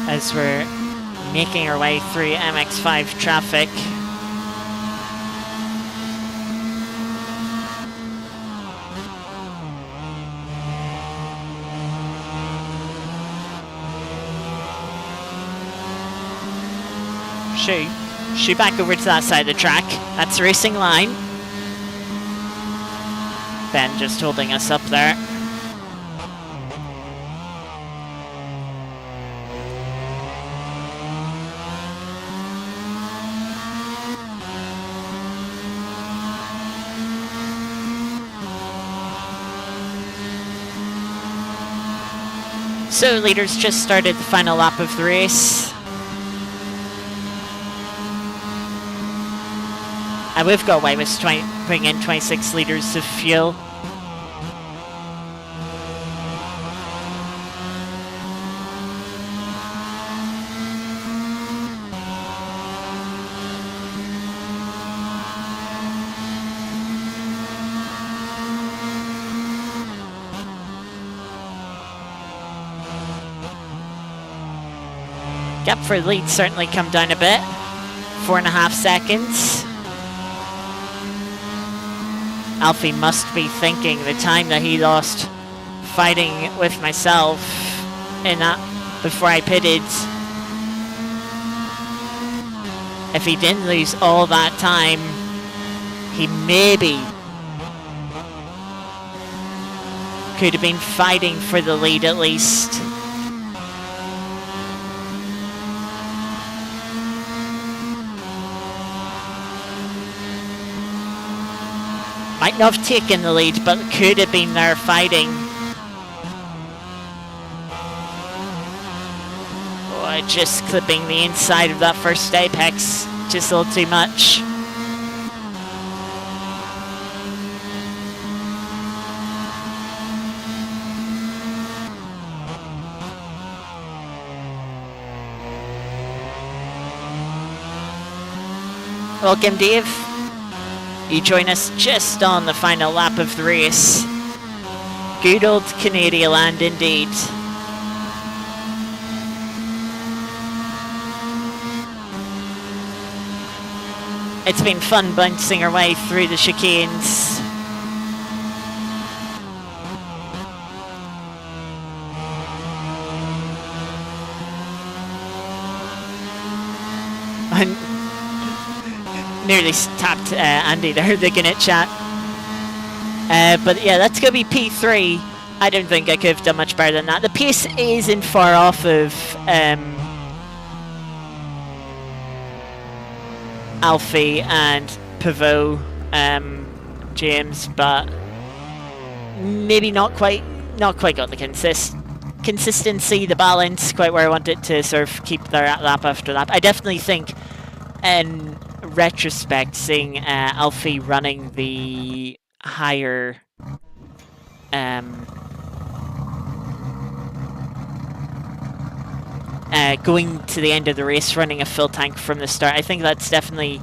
As we're making our way through MX5 traffic. Shoot back over to that side of the track. That's the racing line. Ben just holding us up there. So leaders just started the final lap of the race. And we've got away with bringing in 26 litres of fuel. Gap for lead certainly come down a bit. 4.5 seconds. Alfie must be thinking the time that he lost fighting with myself in that before I pitted. If he didn't lose all that time, he maybe could have been fighting for the lead at least. Might not have taken the lead, but could have been there fighting. Oh, just clipping the inside of that first apex. Just a little too much. Welcome, Dave. You join us just on the final lap of the race. Good old Canadian land indeed. It's been fun bouncing our way through the chicanes. I nearly tapped Andy there, looking at chat. But yeah, that's going to be P3. I don't think I could have done much better than that. The pace isn't far off of Alfie and Pivot, James, but maybe not quite got the consistency, the balance, quite where I want it to sort of keep their lap after lap. I definitely think, in retrospect, seeing Alfie running the higher going to the end of the race, running a full tank from the start, I think that's definitely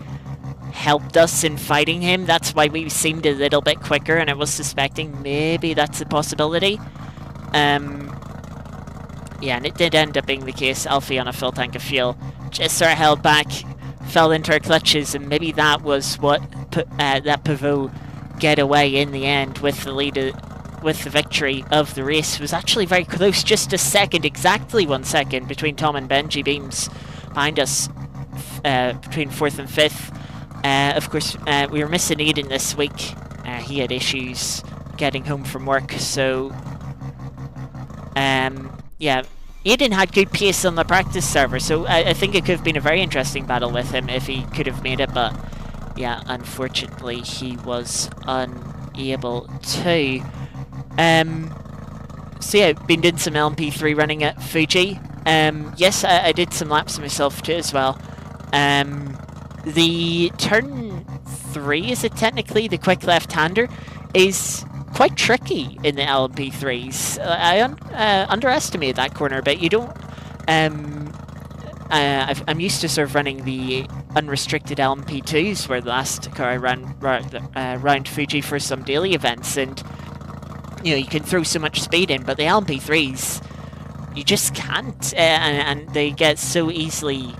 helped us in fighting him. That's why we seemed a little bit quicker, and I was suspecting maybe that's a possibility. Yeah, and it did end up being the case. Alfie on a full tank of fuel just sort of held back, fell into our clutches, and maybe that was what that Pivot get away in the end with the lead, with the victory of the race. Was actually very close, just a second, exactly 1 second between Tom and Benji Beams behind us, between 4th and 5th. Of course, we were missing Aiden this week. He had issues getting home from work, so yeah, Aiden had good pace on the practice server, so I think it could have been a very interesting battle with him if he could have made it, but yeah, unfortunately he was unable to. So yeah, been doing some LMP3 running at Fuji. Yes, I did some laps myself too as well. The turn 3, is it technically, the quick left-hander, is quite tricky in the LMP3s. I underestimated that corner a bit. You don't... I'm used to sort of running the unrestricted LMP2s, where the last car I ran round Fuji for some daily events, and you know, you can throw so much speed in, but the LMP3s, you just can't, and they get so easily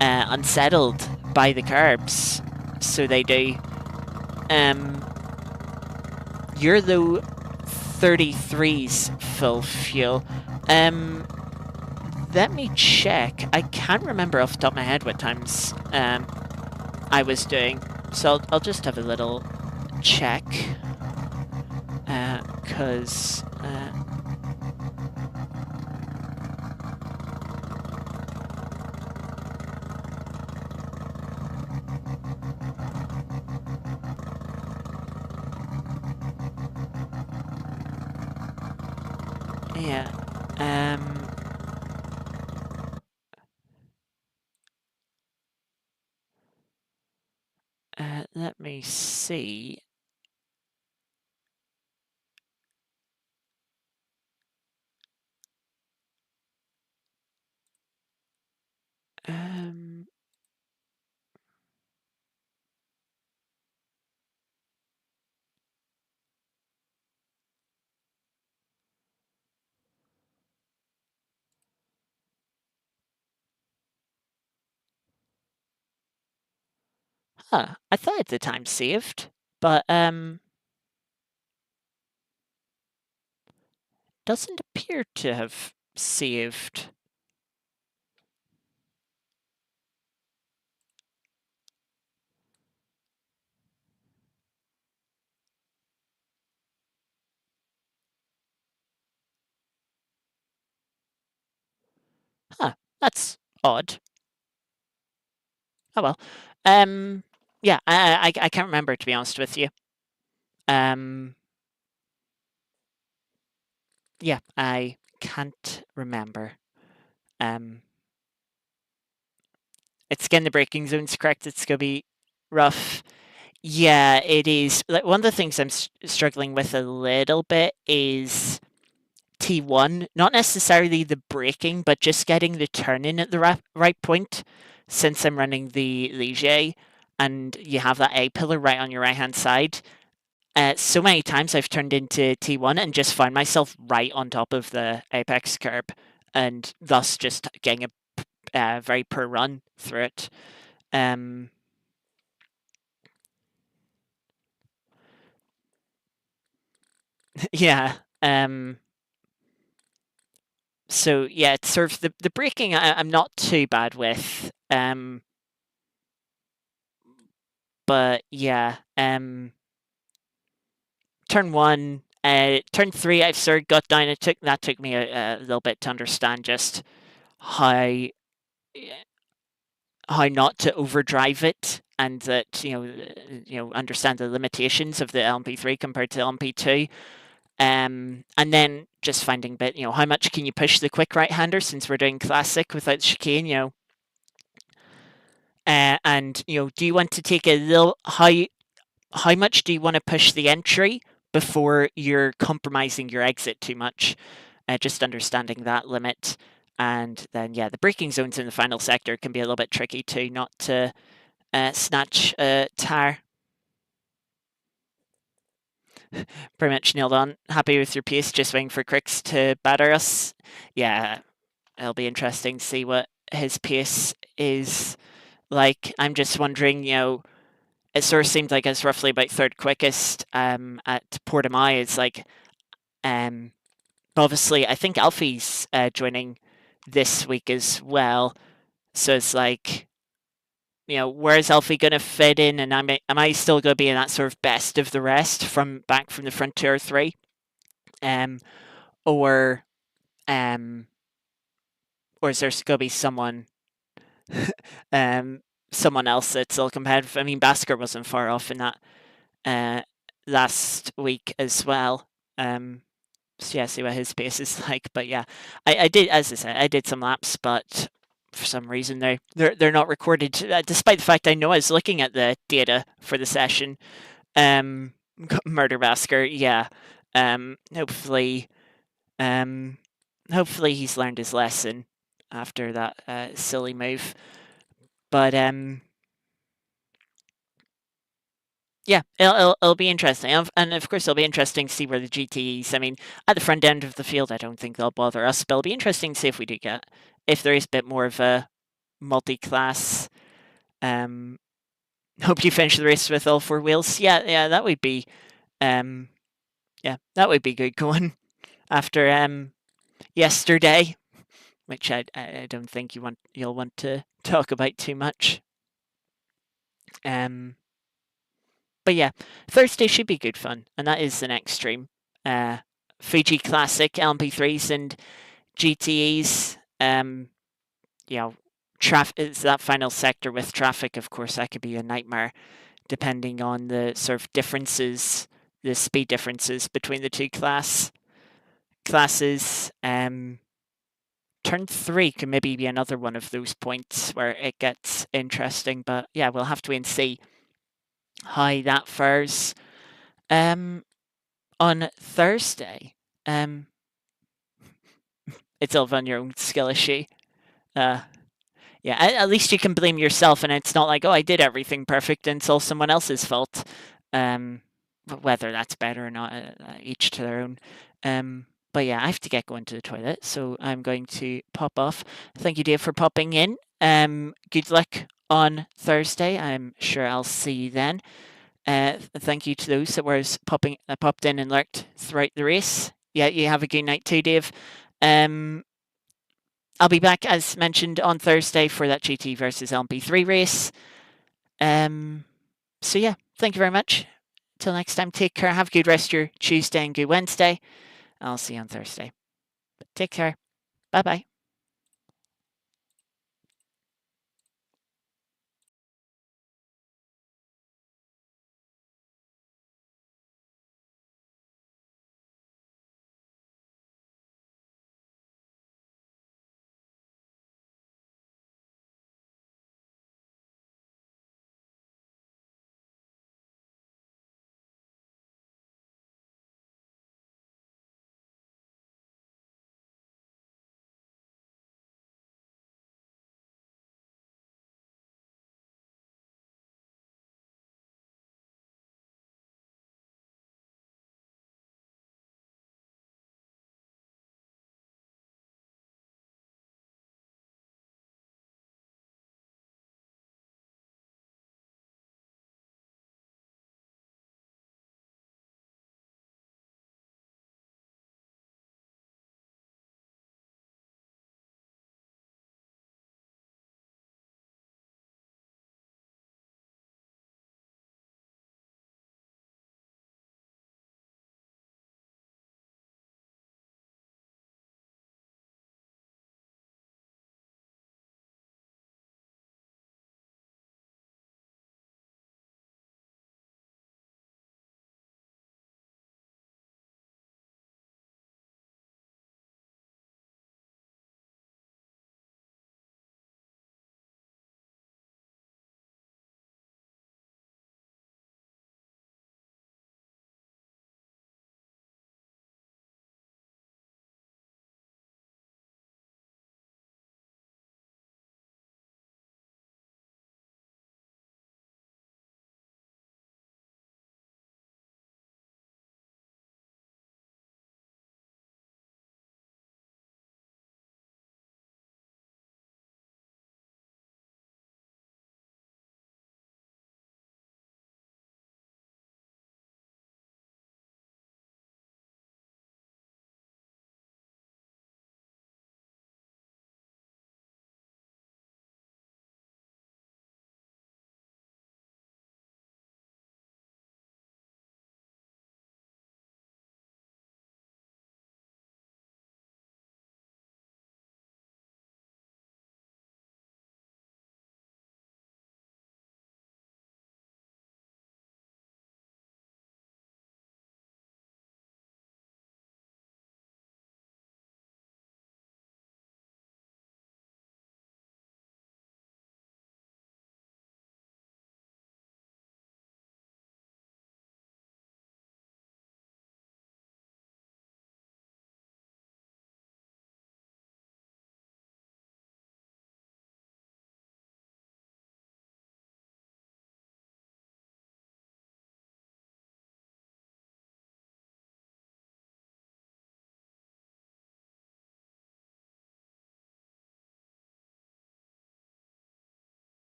unsettled by the curbs. So they do. Euro 33's full fuel. Let me check. I can't remember off the top of my head what times I was doing, so I'll just have a little check. Because yeah, let me see. I thought at the time saved, but doesn't appear to have saved. That's odd. Oh well. Yeah, I can't remember, to be honest with you. Yeah, I can't remember. Um, it's getting the braking zones correct. It's gonna be rough. Yeah, it is. Like, one of the things I'm struggling with a little bit is T1. Not necessarily the braking, but just getting the turn in at the right point. Since I'm running the Ligier, and you have that A pillar right on your right hand side, so many times I've turned into T1 and just found myself right on top of the apex curb, and thus just getting a very poor run through it. Yeah. So yeah, it's sort of the braking I'm not too bad with. But yeah. Turn one, turn three, I've sort of got down. That took me a little bit to understand just how not to overdrive it, and that understand the limitations of the LMP3 compared to LMP2. And then just finding bit, how much can you push the quick right hander since we're doing classic without chicane, and do you want to take a little how much do you want to push the entry before you're compromising your exit too much? Just understanding that limit. And then, yeah, the braking zones in the final sector can be a little bit tricky too, not to snatch a tire. Pretty much nailed on. Happy with your pace, just waiting for Cricks to batter us. Yeah, it'll be interesting to see what his pace is like. I'm just wondering, it sort of seemed like it's roughly about third quickest at Portimao. It's like, obviously, I think Alfie's joining this week as well. So it's like, where's Alfie going to fit in? And am I still going to be in that sort of best of the rest from back from the front 2 or 3? Or um, or is there going to be someone else that's still competitive? I mean, Basker wasn't far off in that last week as well. So yeah, see what his pace is like. But yeah, I did, as I said, I did some laps, but for some reason they're not recorded. Despite the fact I know I was looking at the data for the session. Murder Basker, yeah. Hopefully, hopefully he's learned his lesson after that silly move. But yeah, it'll be interesting. And of course, it'll be interesting to see where the GTEs, I mean, at the front end of the field, I don't think they'll bother us, but it'll be interesting to see if there is a bit more of a multi-class. Hope you finish the race with all 4 wheels. Yeah, that would be, that would be good going after yesterday, which I don't think you'll want to talk about too much. But yeah, Thursday should be good fun, and that is the next stream. Fuji Classic LMP3s and GTEs. It's that final sector with traffic. Of course, that could be a nightmare, depending on the sort of differences, the speed differences between the two classes. Turn 3 could maybe be another one of those points where it gets interesting, but yeah, we'll have to wait and see. how that fares. On Thursday, um, it's all on your own skill issue. Uh, yeah, at least you can blame yourself, and it's not like, oh, I did everything perfect, and it's all someone else's fault. Um, whether that's better or not, each to their own. But yeah, I have to get going to the toilet, so I'm going to pop off. Thank you, Dave, for popping in. Good luck on Thursday. I'm sure I'll see you then. Thank you to those that were popped in and lurked throughout the race. Yeah, you have a good night too, Dave. Um, I'll be back as mentioned on Thursday for that GT versus LMP3 race. So yeah, thank you very much. Till next time, take care. Have a good rest of your Tuesday and good Wednesday. I'll see you on Thursday. Take care. Bye bye.